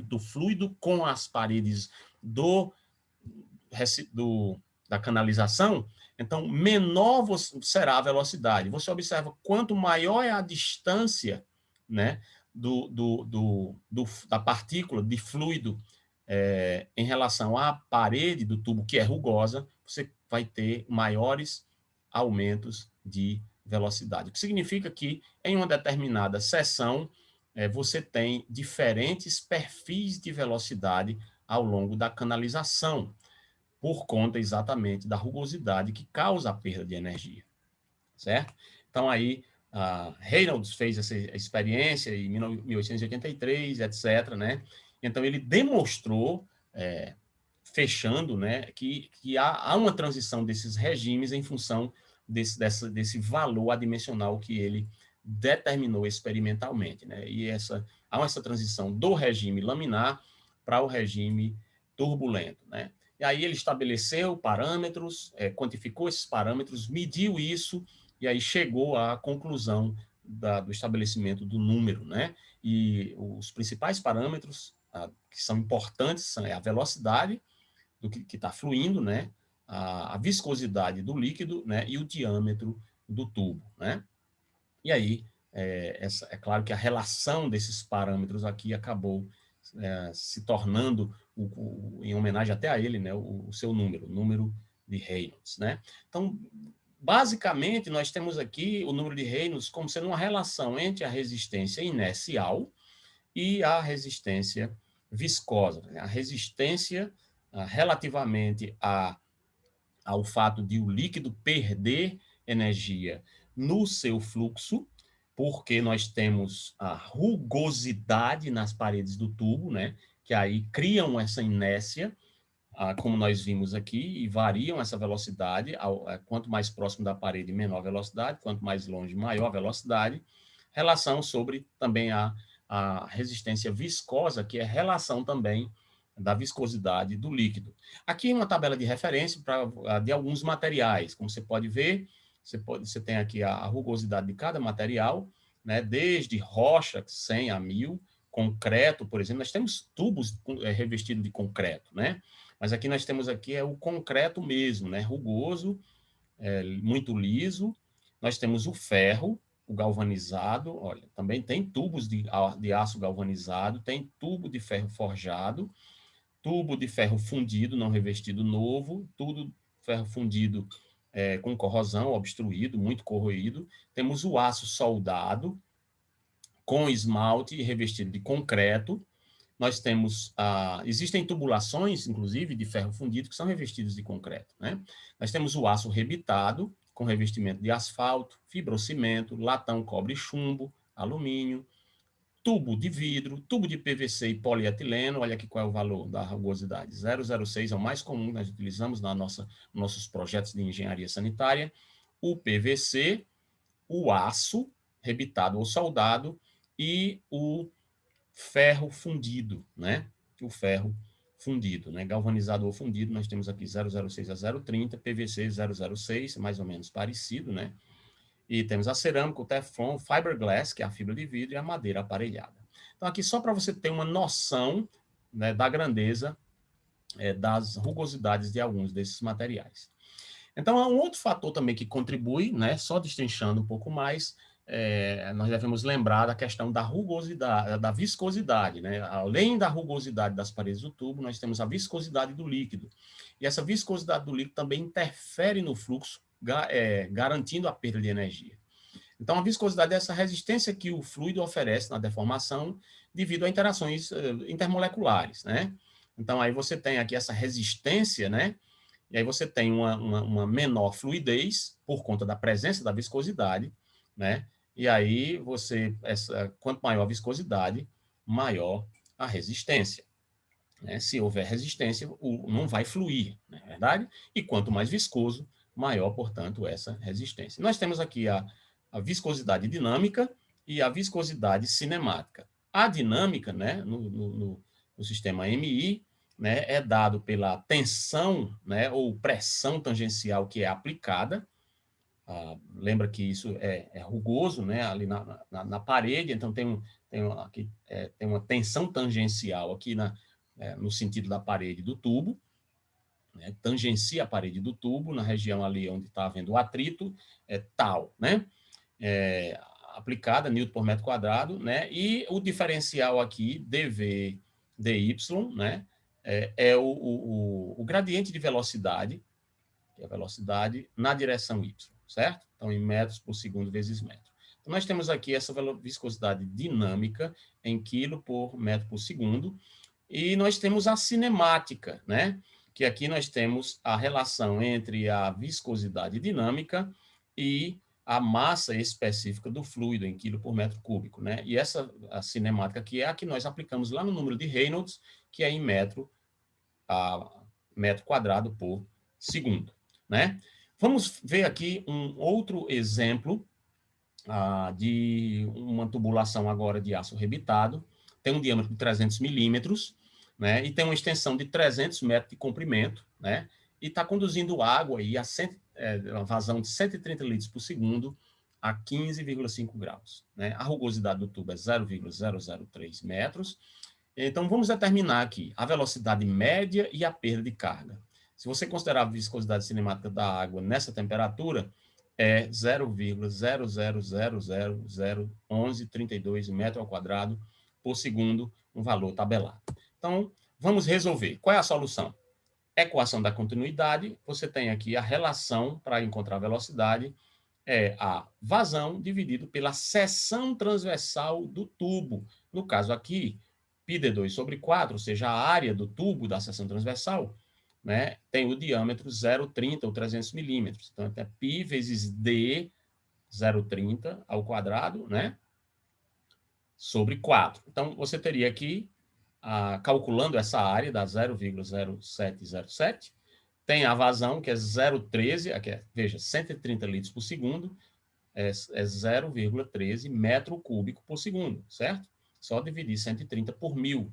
do fluido com as paredes do, da canalização, então menor será a velocidade. Você observa quanto maior é a distância, né, da partícula de fluido em relação à parede do tubo, que é rugosa, você vai ter maiores aumentos de velocidade. O que significa que, em uma determinada seção, você tem diferentes perfis de velocidade ao longo da canalização, por conta exatamente da rugosidade que causa a perda de energia, certo? Então, aí, Reynolds fez essa experiência em 1883, etc., né? Então, ele demonstrou, fechando, né, que há uma transição desses regimes em função desse valor adimensional que ele determinou experimentalmente, né? E há essa transição do regime laminar para o regime turbulento, né? E aí ele estabeleceu parâmetros, quantificou esses parâmetros, mediu isso, e aí chegou à conclusão do estabelecimento do número, né? E os principais parâmetros que são importantes são a velocidade do que está fluindo, né? A viscosidade do líquido, né? E o diâmetro do tubo, né? E aí, é claro que a relação desses parâmetros aqui acabou se tornando, em homenagem até a ele, né, o seu número, o número de Reynolds, né? Então, basicamente, nós temos aqui o número de Reynolds como sendo uma relação entre a resistência inercial e a resistência viscosa, né? A resistência relativamente ao fato de o líquido perder energia no seu fluxo, porque nós temos a rugosidade nas paredes do tubo, né, que aí criam essa inércia, como nós vimos aqui, e variam essa velocidade, quanto mais próximo da parede, menor a velocidade, quanto mais longe, maior a velocidade, relação sobre também a resistência viscosa, que é relação também da viscosidade do líquido. Aqui uma tabela de referência de alguns materiais, como você pode ver, você tem aqui a rugosidade de cada material, né, desde rocha 100 a 1000, concreto, por exemplo, nós temos tubos revestidos de concreto, né? Mas aqui nós temos aqui o concreto mesmo, né? Rugoso, muito liso. Nós temos o ferro, o galvanizado, olha, também tem tubos de aço galvanizado, tem tubo de ferro forjado, tubo de ferro fundido, não revestido novo, tudo ferro fundido com corrosão, obstruído, muito corroído. Temos o aço soldado, com esmalte e revestido de concreto. Nós temos, existem tubulações, inclusive, de ferro fundido, que são revestidas de concreto, né? Nós temos o aço rebitado, com revestimento de asfalto, fibrocimento, latão, cobre, chumbo, alumínio, tubo de vidro, tubo de PVC e polietileno. Olha aqui qual é o valor da rugosidade. 0,06 é o mais comum que nós utilizamos nos nossos projetos de engenharia sanitária. O PVC, o aço rebitado ou soldado e o ferro fundido, né? O ferro fundido, né? Galvanizado ou fundido, nós temos aqui 0,06 a 0,30, PVC 0,06, mais ou menos parecido, né? E temos a cerâmica, o Teflon, o fiberglass, que é a fibra de vidro, e a madeira aparelhada. Então, aqui só para você ter uma noção, né, da grandeza das rugosidades de alguns desses materiais. Então, há um outro fator também que contribui, né, só destrinchando um pouco mais, nós devemos lembrar da questão da rugosidade, da viscosidade, né? Além da rugosidade das paredes do tubo, nós temos a viscosidade do líquido. E essa viscosidade do líquido também interfere no fluxo, garantindo a perda de energia. Então, a viscosidade é essa resistência que o fluido oferece na deformação devido a interações intermoleculares, né? Então, aí você tem aqui essa resistência, né? E aí você tem uma menor fluidez por conta da presença da viscosidade, né? E aí quanto maior a viscosidade, maior a resistência, né? Se houver resistência, não vai fluir, não é verdade? E quanto mais viscoso, maior, portanto, essa resistência. Nós temos aqui a viscosidade dinâmica e a viscosidade cinemática. A dinâmica, né, no sistema MI, né, é dado pela tensão, né, ou pressão tangencial que é aplicada. Lembra que isso é rugoso, né, ali na parede, então aqui, tem uma tensão tangencial aqui no sentido da parede do tubo, né, tangencia a parede do tubo, na região ali onde está havendo o atrito, tal, né? Aplicada, Newton por metro quadrado, né? E o diferencial aqui, dV, dy, né? É o gradiente de velocidade, que é a velocidade na direção y, certo? Então, em metros por segundo vezes metro. Então, nós temos aqui essa viscosidade dinâmica em quilo por metro por segundo, e nós temos a cinemática, né? Que aqui nós temos a relação entre a viscosidade dinâmica e a massa específica do fluido em quilo por metro cúbico, né? E a cinemática aqui é a que nós aplicamos lá no número de Reynolds, que é em metro quadrado por segundo, né? Vamos ver aqui um outro exemplo de uma tubulação agora de aço rebitado. Tem um diâmetro de 300 milímetros, né? E tem uma extensão de 300 metros de comprimento, né? E está conduzindo água aí uma vazão de 130 litros por segundo a 15,5 graus, né? A rugosidade do tubo é 0,003 metros. Então, vamos determinar aqui a velocidade média e a perda de carga. Se você considerar a viscosidade cinemática da água nessa temperatura, é 0,000001132 metro ao quadrado por segundo, um valor tabelado. Então, vamos resolver. Qual é a solução? Equação da continuidade, você tem aqui a relação para encontrar a velocidade, é a vazão dividido pela seção transversal do tubo. No caso aqui, πd2 sobre 4, ou seja, a área do tubo da seção transversal, né, tem o diâmetro 0,30 ou 300 milímetros. Então, é π vezes d 0,30 ao quadrado, né, sobre 4. Então, você teria aqui, calculando essa área, dá 0,0707, tem a vazão, que é 0,13, veja, 130 litros por segundo, é 0,13 metro cúbico por segundo, certo? Só dividir 130 por 1.000,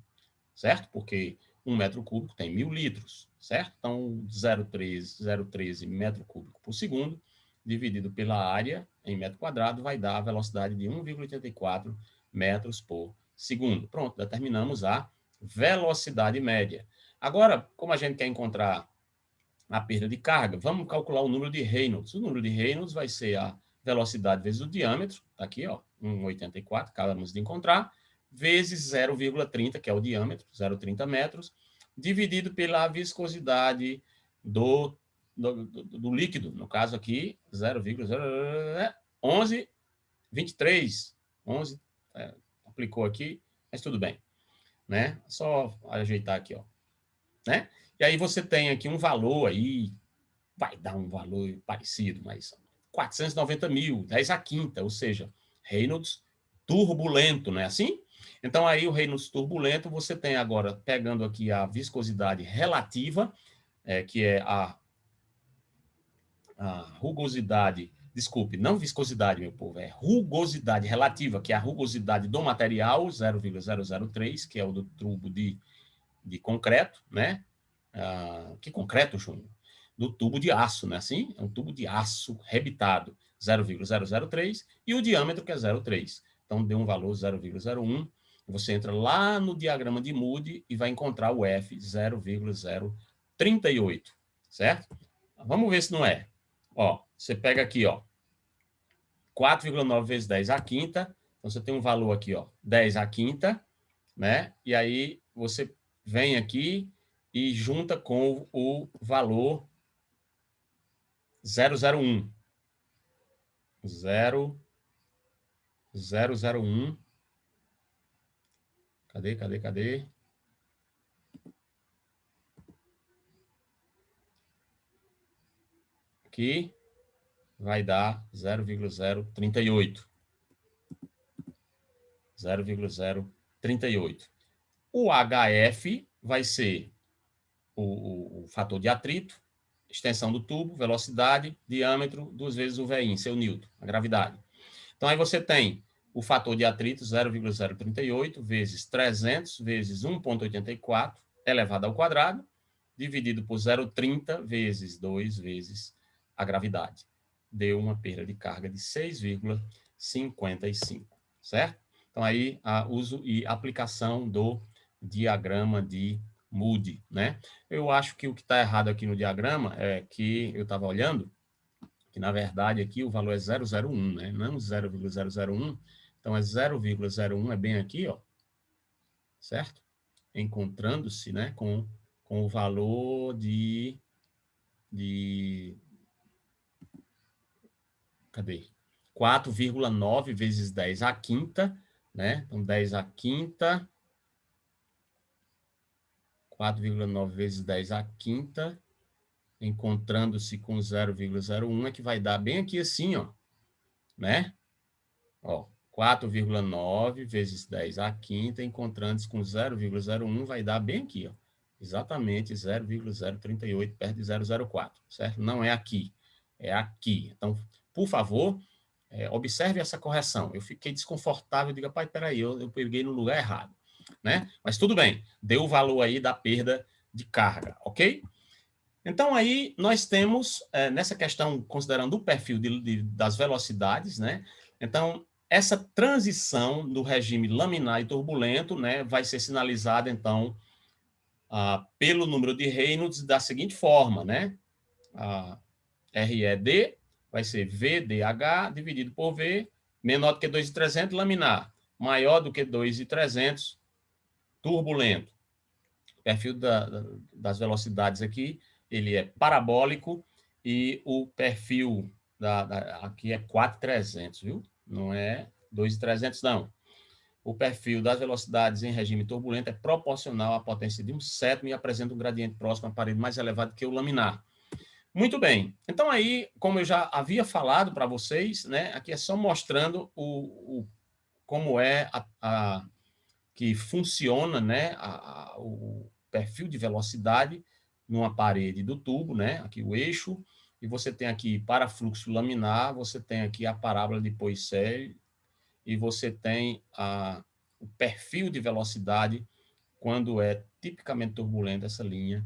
certo? Porque 1 metro cúbico tem 1.000 litros, certo? Então, 0,13 metro cúbico por segundo, dividido pela área em metro quadrado, vai dar a velocidade de 1,84 metros por segundo. Pronto, determinamos a velocidade média. Agora, como a gente quer encontrar a perda de carga, vamos calcular o número de Reynolds. O número de Reynolds vai ser a velocidade vezes o diâmetro, tá aqui, ó, 1,84, acabamos de encontrar, vezes 0,30, que é o diâmetro, 0,30 metros, dividido pela viscosidade do líquido, no caso aqui, 0,1123, 11, aplicou aqui, mas tudo bem, né? Só ajeitar aqui, ó, né? E aí você tem aqui um valor aí, vai dar um valor parecido, mas 490 mil, 10 a quinta, ou seja, Reynolds turbulento, não é assim? Então, aí o Reynolds turbulento, você tem agora, pegando aqui a viscosidade relativa, que é a rugosidade, desculpe, não viscosidade, meu povo, é rugosidade relativa, que é a rugosidade do material, 0,003, que é o do tubo de concreto, né? Que concreto, Júnior? Do tubo de aço, né? Assim, é um tubo de aço rebitado, 0,003, e o diâmetro que é 0,3. Então, deu um valor 0,01. Você entra lá no diagrama de Moody e vai encontrar o F 0,038, certo? Vamos ver se não é. Ó, você pega aqui, ó, 4,9 vezes 10 à quinta. Então, você tem um valor aqui, ó, 10 à quinta, né? E aí, você vem aqui e junta com o valor 001. 001. Cadê? Aqui vai dar 0,038. 0,038. O HF vai ser o fator de atrito, extensão do tubo, velocidade, diâmetro, 2 vezes o VI, seu Newton, a gravidade. Então, aí você tem o fator de atrito 0,038 vezes 300 vezes 1,84 elevado ao quadrado, dividido por 0,30 vezes 2 vezes a gravidade. Deu uma perda de carga de 6,55, certo? Então, aí, uso e aplicação do diagrama de Moody, né? Eu acho que o que está errado aqui no diagrama é que eu estava olhando, que na verdade aqui o valor é 001, né? Não 0,001. Então, é 0,01, é bem aqui, ó, certo? Encontrando-se, né, com o valor cadê? 4,9 vezes 10 à quinta, né? Então, 10 à quinta, 4,9 vezes 10 à quinta, encontrando-se com 0,01, é que vai dar bem aqui assim, ó, né? Ó, 4,9 vezes 10 à quinta, encontrando-se com 0,01, vai dar bem aqui, ó. Exatamente 0,038, perto de 0,04, certo? Não é aqui, é aqui. Então, por favor, observe essa correção. Eu fiquei desconfortável, digo, pai, peraí, eu peguei no lugar errado, né? Mas tudo bem, deu o valor aí da perda de carga, ok? Então, aí nós temos, nessa questão, considerando o perfil das velocidades, né? Então, essa transição do regime laminar e turbulento, né, vai ser sinalizada, então, pelo número de Reynolds da seguinte forma, né? RED vai ser VDH dividido por V, menor do que 2,300, laminar. Maior do que 2,300, turbulento. O perfil das velocidades aqui, ele é parabólico e o perfil aqui é 4,300, viu? Não é 2,300, não. O perfil das velocidades em regime turbulento é proporcional à potência de um sétimo e apresenta um gradiente próximo à parede mais elevado que o laminar. Muito bem. Então, aí, como eu já havia falado para vocês, né, aqui é só mostrando como é que funciona, né, o perfil de velocidade numa parede do tubo, né, aqui o eixo, e você tem aqui para fluxo laminar, você tem aqui a parábola de Poiseuille, e você tem o perfil de velocidade quando é tipicamente turbulenta essa linha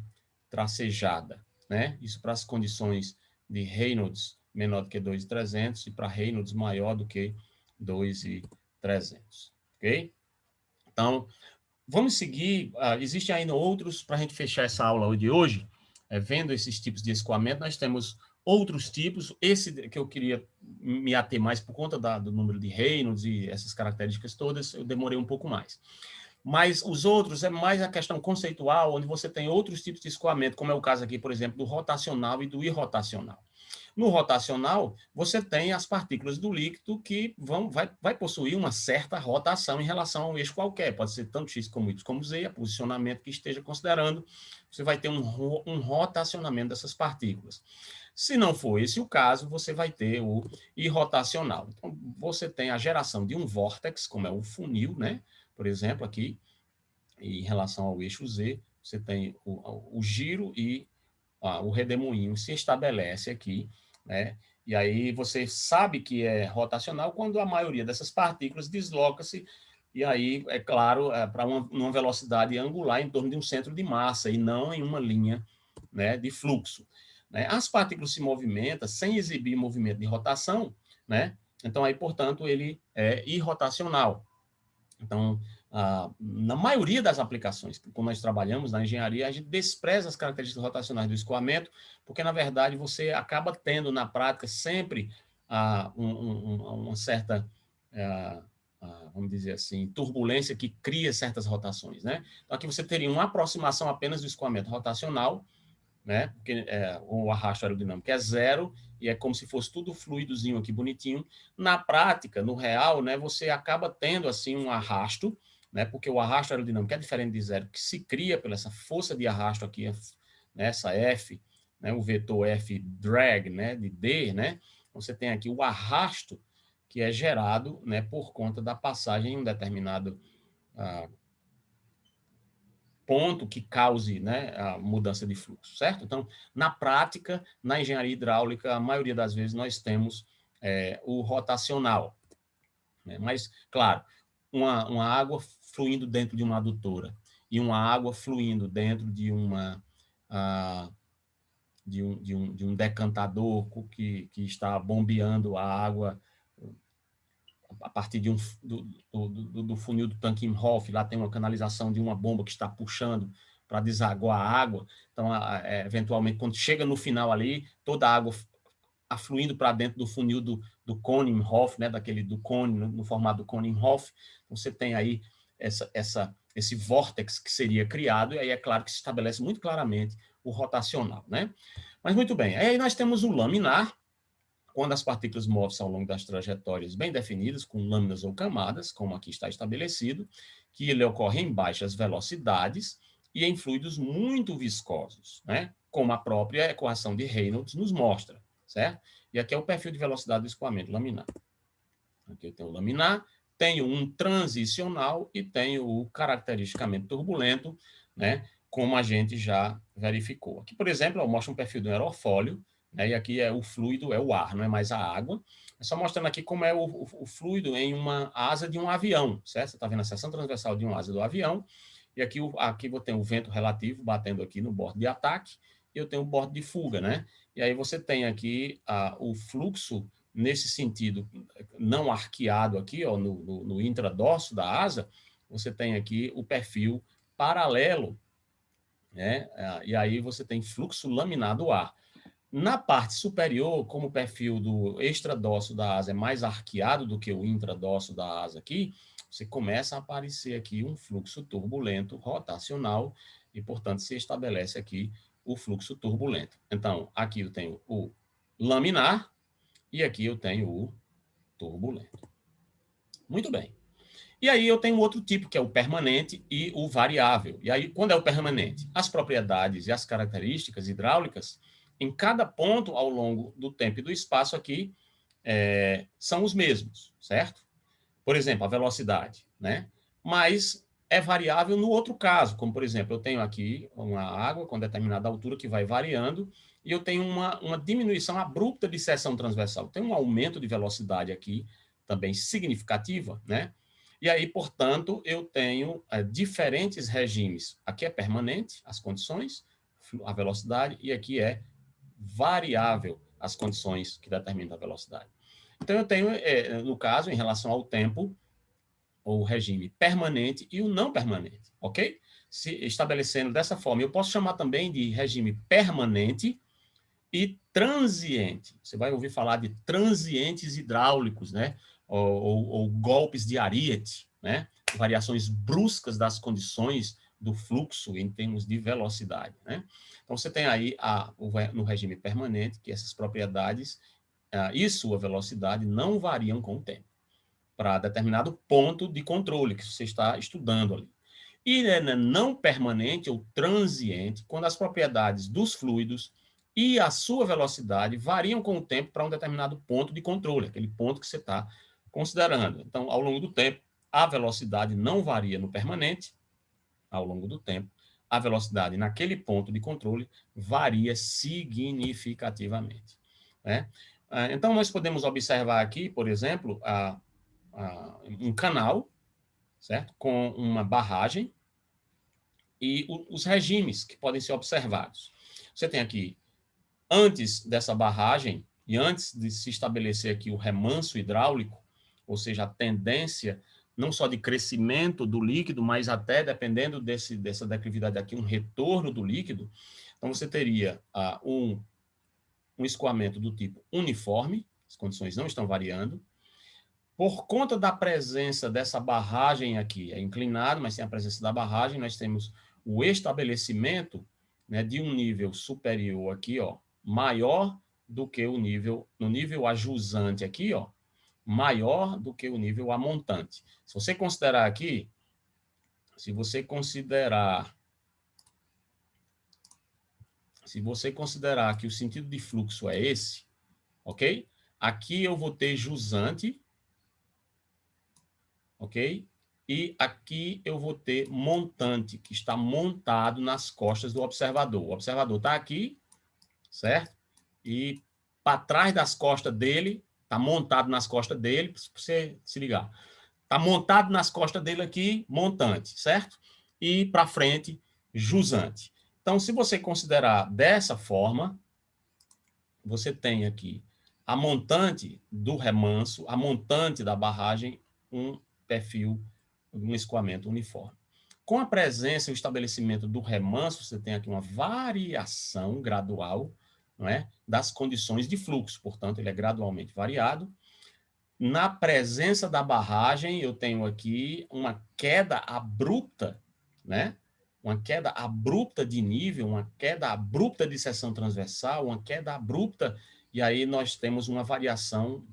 tracejada, né? Isso para as condições de Reynolds menor do que 2,300 e para Reynolds maior do que 2,300, ok? Então, vamos seguir. Existem ainda outros, para a gente fechar essa aula de hoje, vendo esses tipos de escoamento, nós temos outros tipos, esse que eu queria me ater mais por conta do número de Reynolds e essas características todas, eu demorei um pouco mais. Mas os outros é mais a questão conceitual, onde você tem outros tipos de escoamento, como é o caso aqui, por exemplo, do rotacional e do irrotacional. No rotacional, você tem as partículas do líquido que vai possuir uma certa rotação em relação ao eixo qualquer, pode ser tanto x como y como z, a posicionamento que esteja considerando, você vai ter um rotacionamento dessas partículas. Se não for esse o caso, você vai ter o irrotacional. Então, você tem a geração de um vórtex, como é o funil, né? Por exemplo, aqui, em relação ao eixo Z, você tem o giro e o redemoinho se estabelece aqui, né? E aí você sabe que é rotacional quando a maioria dessas partículas desloca-se, e aí, é claro, para uma velocidade angular em torno de um centro de massa, e não em uma linha, né, de fluxo. Né? As partículas se movimentam sem exibir movimento de rotação, né? Então, aí, portanto, ele é irrotacional. Então, na maioria das aplicações, quando nós trabalhamos na engenharia, a gente despreza as características rotacionais do escoamento, porque, na verdade, você acaba tendo, na prática, sempre uma certa, vamos dizer assim, turbulência que cria certas rotações. Né? Então, aqui você teria uma aproximação apenas do escoamento rotacional, né? Porque o arrasto aerodinâmico é zero, e é como se fosse tudo fluidozinho aqui, bonitinho. Na prática, no real, né, você acaba tendo assim um arrasto, né, porque o arrasto aerodinâmico é diferente de zero, que se cria pela essa força de arrasto aqui, né, essa F, né, o vetor F drag, né, de D, né, você tem aqui o arrasto que é gerado, né, por conta da passagem em um determinado ponto que cause, né, a mudança de fluxo, certo? Então, na prática, na engenharia hidráulica, a maioria das vezes nós temos o rotacional. Né? Mas, claro, uma água fluindo dentro de uma adutora e uma água fluindo dentro de de um decantador que está bombeando a água a partir do funil do tanque Imhoff, lá tem uma canalização de uma bomba que está puxando para desaguar a água. Então, eventualmente, quando chega no final ali, toda a água afluindo para dentro do funil do cone Imhoff, né, do cone, no formato do cone Imhoff, você tem aí esse vórtex que seria criado, e aí é claro que se estabelece muito claramente o rotacional. Né? Mas muito bem, aí nós temos o laminar, quando as partículas movem-se ao longo das trajetórias bem definidas, com lâminas ou camadas, como aqui está estabelecido, que ele ocorre em baixas velocidades e em fluidos muito viscosos, né? Como a própria equação de Reynolds nos mostra, certo? E aqui é o perfil de velocidade do escoamento laminar. Aqui eu tenho o laminar, tenho um transicional e tenho o caracteristicamente turbulento, né? Como a gente já verificou. Aqui, por exemplo, eu mostro um perfil do aerofólio, né? E aqui é o fluido, é o ar, não é mais a água. É só mostrando aqui como é o fluido em uma asa de um avião, certo? Você está vendo a seção transversal de uma asa do avião, e aqui eu tenho o vento relativo batendo aqui no bordo de ataque, e eu tenho o bordo de fuga, né? E aí você tem aqui o fluxo nesse sentido não arqueado aqui, ó, no intradorso da asa, você tem aqui o perfil paralelo, né? E aí você tem fluxo laminar do ar. Na parte superior, como o perfil do extradorso da asa é mais arqueado do que o intradorso da asa aqui, você começa a aparecer aqui um fluxo turbulento rotacional e, portanto, se estabelece aqui o fluxo turbulento. Então, aqui eu tenho o laminar e aqui eu tenho o turbulento. Muito bem. E aí eu tenho outro tipo, que é o permanente e o variável. E aí, quando é o permanente? As propriedades e as características hidráulicas, em cada ponto ao longo do tempo e do espaço aqui, são os mesmos, certo? Por exemplo, a velocidade, né? Mas é variável no outro caso, como, por exemplo, eu tenho aqui uma água com determinada altura que vai variando, e eu tenho uma diminuição abrupta de seção transversal. Tem um aumento de velocidade aqui, também significativa, né? E aí, portanto, eu tenho diferentes regimes. Aqui é permanente, as condições, a velocidade, e aqui é variável, as condições que determinam a velocidade. Então, eu tenho, no caso, em relação ao tempo, o regime permanente e o não permanente, ok? Se estabelecendo dessa forma, eu posso chamar também de regime permanente e transiente. Você vai ouvir falar de transientes hidráulicos, né? Ou golpes de ariete, né? Variações bruscas das condições do fluxo em termos de velocidade, né? Então, você tem aí no regime permanente que essas propriedades e sua velocidade não variam com o tempo, para determinado ponto de controle que você está estudando ali. E não permanente ou transiente, quando as propriedades dos fluidos e a sua velocidade variam com o tempo para um determinado ponto de controle, aquele ponto que você está considerando. Então, ao longo do tempo, a velocidade não varia no permanente, ao longo do tempo, a velocidade naquele ponto de controle varia significativamente, né? Então, nós podemos observar aqui, por exemplo, um canal, certo? Com uma barragem e os regimes que podem ser observados. Você tem aqui, antes dessa barragem e antes de se estabelecer aqui o remanso hidráulico, ou seja, a tendência não só de crescimento do líquido, mas até, dependendo dessa declividade aqui, um retorno do líquido. Então, você teria um escoamento do tipo uniforme, as condições não estão variando. Por conta da presença dessa barragem aqui, é inclinado, mas tem a presença da barragem, nós temos o estabelecimento, né, de um nível superior aqui, ó, maior do que o nível, no nível ajusante aqui, ó, maior do que o nível amontante. Se você considerar aqui, se você considerar que o sentido de fluxo é esse, ok? Aqui eu vou ter jusante, ok? E aqui eu vou ter montante, que está montado nas costas do observador. O observador está aqui, certo? E para trás das costas dele, está montado nas costas dele, para você se ligar. Está montado nas costas dele aqui, montante, certo? E para frente, jusante. Então, se você considerar dessa forma, você tem aqui a montante do remanso, a montante da barragem, um perfil, um escoamento uniforme. Com a presença e o estabelecimento do remanso, você tem aqui uma variação gradual, não é, das condições de fluxo, portanto, ele é gradualmente variado. Na presença da barragem, eu tenho aqui uma queda abrupta, né? Uma queda abrupta de nível, uma queda abrupta de seção transversal, uma queda abrupta, e aí nós temos uma variação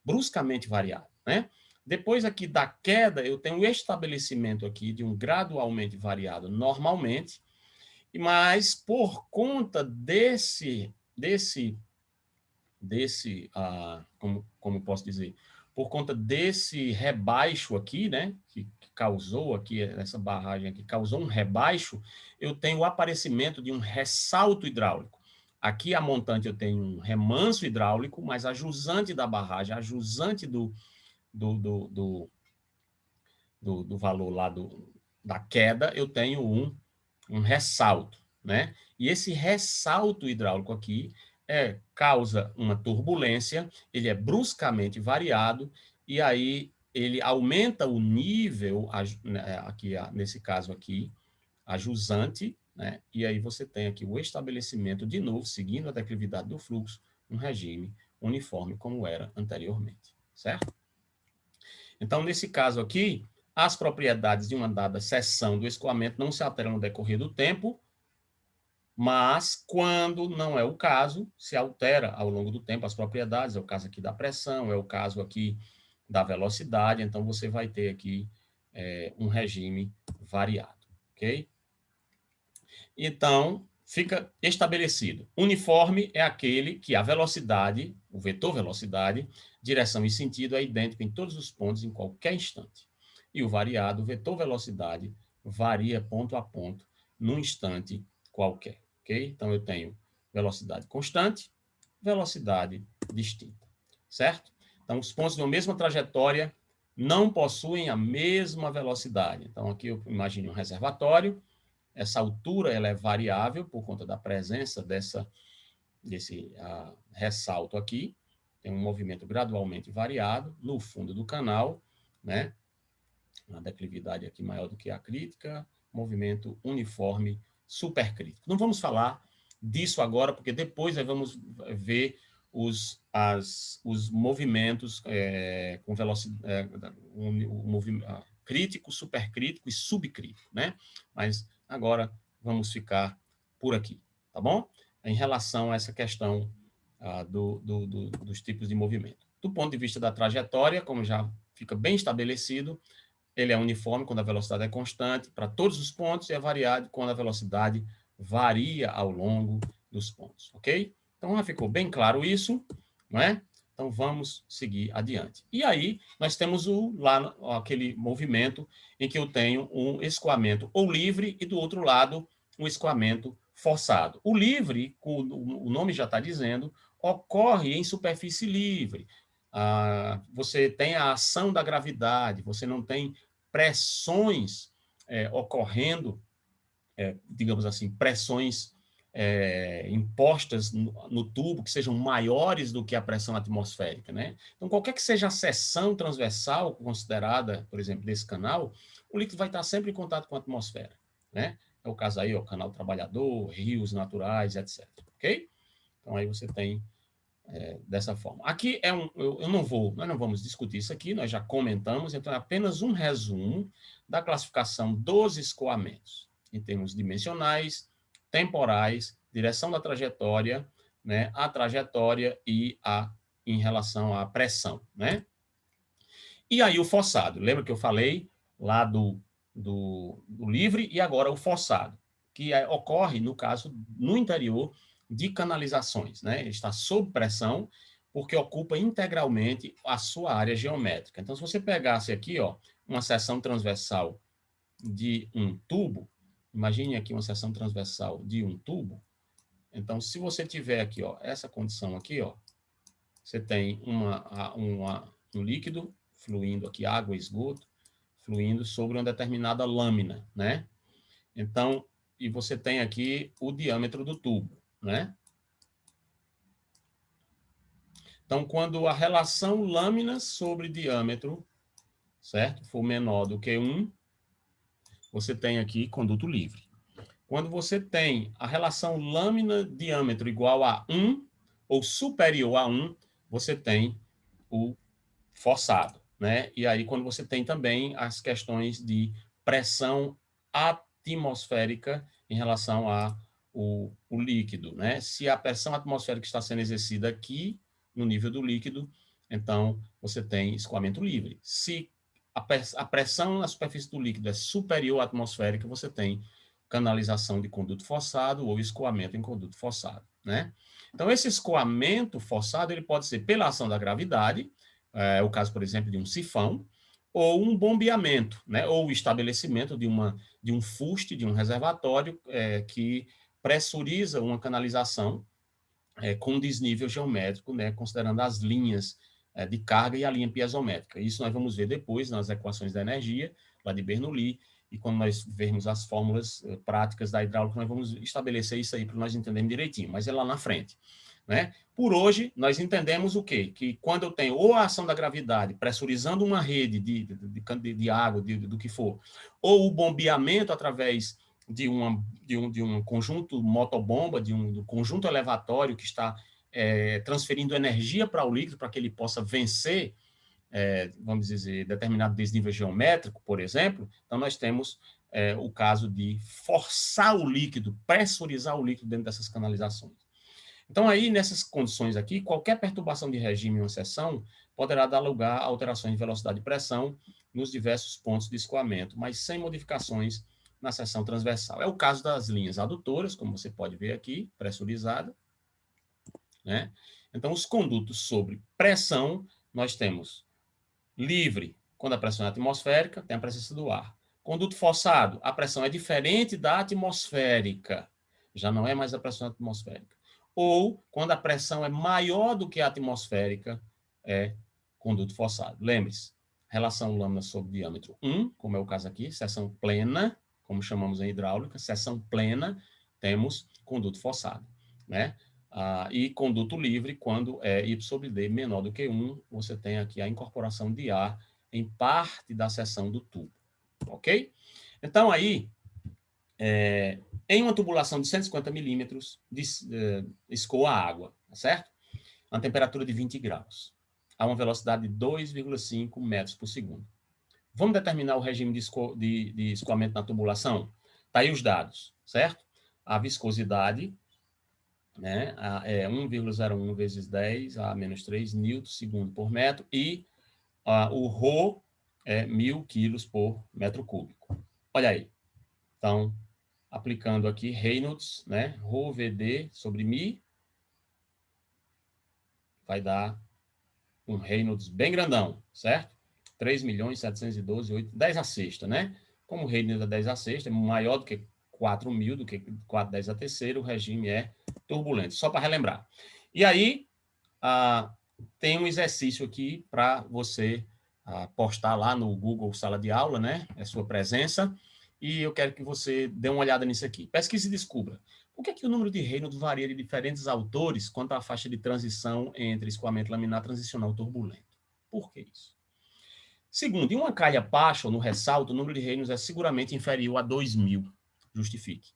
bruscamente variada, né? Depois aqui da queda, eu tenho o estabelecimento aqui de um gradualmente variado normalmente, mas por conta como posso dizer, por conta desse rebaixo aqui, né, que causou aqui, essa barragem aqui, causou um rebaixo, eu tenho o aparecimento de um ressalto hidráulico. Aqui a montante eu tenho um remanso hidráulico, mas a jusante da barragem, a jusante do valor lá da queda, eu tenho um ressalto, né? E esse ressalto hidráulico aqui causa uma turbulência, ele é bruscamente variado, e aí ele aumenta o nível, aqui, nesse caso aqui, a jusante, né? E aí você tem aqui o estabelecimento, de novo, seguindo a declividade do fluxo, um regime uniforme como era anteriormente, certo? Então, nesse caso aqui, as propriedades de uma dada seção do escoamento não se alteram no decorrer do tempo, mas, quando não é o caso, se altera ao longo do tempo as propriedades, é o caso aqui da pressão, é o caso aqui da velocidade, então você vai ter aqui um regime variado, ok? Então, fica estabelecido. Uniforme é aquele que a velocidade, o vetor velocidade, direção e sentido é idêntico em todos os pontos, em qualquer instante. E o variado, o vetor velocidade, varia ponto a ponto, num instante qualquer. Okay? Então, eu tenho velocidade constante, velocidade distinta, certo? Então, os pontos de uma mesma trajetória não possuem a mesma velocidade. Então, aqui eu imagino um reservatório, essa altura ela é variável por conta da presença desse ressalto aqui, tem um movimento gradualmente variado no fundo do canal, né? Uma declividade aqui maior do que a crítica, movimento uniforme supercrítico. Não vamos falar disso agora, porque depois nós vamos ver os movimentos com velocidade, crítico, supercrítico e subcrítico, né? Mas agora vamos ficar por aqui, tá bom? Em relação a essa questão dos tipos de movimento. Do ponto de vista da trajetória, como já fica bem estabelecido, ele é uniforme quando a velocidade é constante para todos os pontos e é variado quando a velocidade varia ao longo dos pontos, ok? Então, já ficou bem claro isso, não é? Então, vamos seguir adiante. E aí, nós temos lá aquele movimento em que eu tenho um escoamento ou livre e, do outro lado, um escoamento forçado. O livre, o nome já está dizendo, ocorre em superfície livre. Você tem a ação da gravidade, você não tem pressões ocorrendo, digamos assim, pressões impostas no tubo que sejam maiores do que a pressão atmosférica, né? Então, qualquer que seja a seção transversal considerada, por exemplo, desse canal, o líquido vai estar sempre em contato com a atmosfera, né? É o caso aí, o canal trabalhador, rios naturais, etc. Ok? Então, aí você tem dessa forma. Aqui nós não vamos discutir isso aqui, nós já comentamos, então é apenas um resumo da classificação dos escoamentos, em termos dimensionais, temporais, direção da trajetória, né, a trajetória e em relação à pressão, né? E aí o forçado, lembra que eu falei lá do livre e agora o forçado, que ocorre, no caso, no interior de canalizações, né? Ele está sob pressão porque ocupa integralmente a sua área geométrica. Então, se você pegasse aqui, ó, uma seção transversal de um tubo, imagine aqui uma seção transversal de um tubo. Então, se você tiver aqui, ó, essa condição aqui, ó, você tem um líquido fluindo aqui, água, esgoto, fluindo sobre uma determinada lâmina, né? Então, e você tem aqui o diâmetro do tubo, né? Então, quando a relação lâmina sobre diâmetro, certo? For menor do que 1, você tem aqui conduto livre. Quando você tem a relação lâmina-diâmetro igual a 1 ou superior a 1, você tem o forçado, né? E aí, quando você tem também as questões de pressão atmosférica em relação o líquido, né? Se a pressão atmosférica está sendo exercida aqui, no nível do líquido, então você tem escoamento livre. Se a pressão na superfície do líquido é superior à atmosférica, você tem canalização de conduto forçado ou escoamento em conduto forçado, né? Então, esse escoamento forçado ele pode ser pela ação da gravidade, o caso, por exemplo, de um sifão, ou um bombeamento, né? Ou o estabelecimento de um fuste, de um reservatório que pressuriza uma canalização com desnível geométrico, né? Considerando as linhas de carga e a linha piezométrica. Isso nós vamos ver depois nas equações da energia, lá de Bernoulli, e quando nós vermos as fórmulas práticas da hidráulica, nós vamos estabelecer isso aí para nós entendermos direitinho, mas é lá na frente. Né? Por hoje, nós entendemos o quê? Que quando eu tenho ou a ação da gravidade pressurizando uma rede de água, do que for, ou o bombeamento através de um conjunto motobomba, de um conjunto elevatório que está transferindo energia para o líquido para que ele possa vencer, vamos dizer, determinado desnível geométrico, por exemplo, então nós temos o caso de forçar o líquido, pressurizar o líquido dentro dessas canalizações. Então, aí, nessas condições aqui, qualquer perturbação de regime em uma seção poderá dar lugar a alterações de velocidade e pressão nos diversos pontos de escoamento, mas sem modificações na seção transversal. É o caso das linhas adutoras, como você pode ver aqui, pressurizada, né? Então, os condutos sobre pressão, nós temos livre, quando a pressão é atmosférica, tem a presença do ar. Conduto forçado, a pressão é diferente da atmosférica, já não é mais a pressão atmosférica. Ou, quando a pressão é maior do que a atmosférica, é conduto forçado. Lembre-se, relação lâmina sobre diâmetro 1, como é o caso aqui, seção plena, como chamamos em hidráulica, seção plena, temos conduto forçado, né? E conduto livre, quando é Y sobre D menor do que 1, você tem aqui a incorporação de ar em parte da seção do tubo, ok? Então, aí, Em uma tubulação de 150 milímetros, escoa a água, tá certo? A uma temperatura de 20 graus, a uma velocidade de 2,5 metros por segundo. Vamos determinar o regime de escoamento na tubulação? Está aí os dados, certo? A viscosidade, né, é 1,01 vezes 10 a menos 3 newtons segundo por metro, e o ρ é 1.000 quilos por metro cúbico. Olha aí. Então, aplicando aqui Reynolds, né, ρ VD sobre μ, vai dar um Reynolds bem grandão, certo? 3.712.800, 10 a sexta, né? Como o Reynolds é 10 a sexta, é maior do que 4.000, do que 4 10 a terceira, o regime é turbulento. Só para relembrar. E aí, tem um exercício aqui para você postar lá no Google Sala de Aula, né? É sua presença. E eu quero que você dê uma olhada nisso aqui. Pesquise e descubra. Por que o número de Reynolds varia de diferentes autores quanto à faixa de transição entre escoamento laminar transicional turbulento? Por que isso? Segundo, em uma calha baixa ou no ressalto, o número de Reynolds é seguramente inferior a 2.000. Justifique.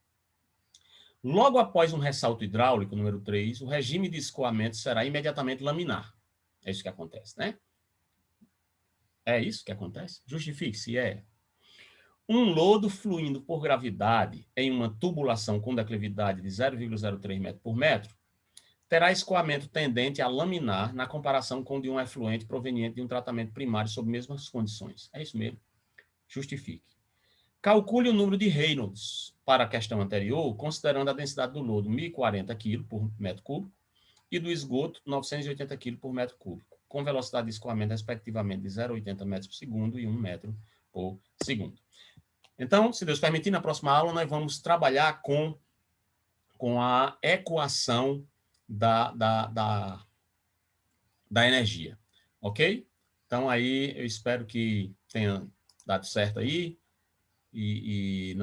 Logo após um ressalto hidráulico, número 3, o regime de escoamento será imediatamente laminar. É isso que acontece, né? É isso que acontece? Justifique se é. Um lodo fluindo por gravidade em uma tubulação com declividade de 0,03 metro por metro terá escoamento tendente a laminar na comparação com o de um efluente proveniente de um tratamento primário sob mesmas condições. É isso mesmo. Justifique. Calcule o número de Reynolds para a questão anterior, considerando a densidade do lodo 1.040 kg por metro cúbico e do esgoto 980 kg por metro cúbico, com velocidade de escoamento, respectivamente, de 0,80 metros por segundo e 1 metro por segundo. Então, se Deus permitir, na próxima aula nós vamos trabalhar com a equação da energia, ok? Então, aí eu espero que tenha dado certo aí e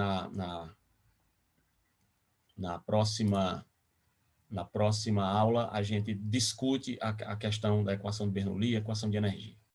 na próxima aula a gente discute a questão da equação de Bernoulli e a equação de energia.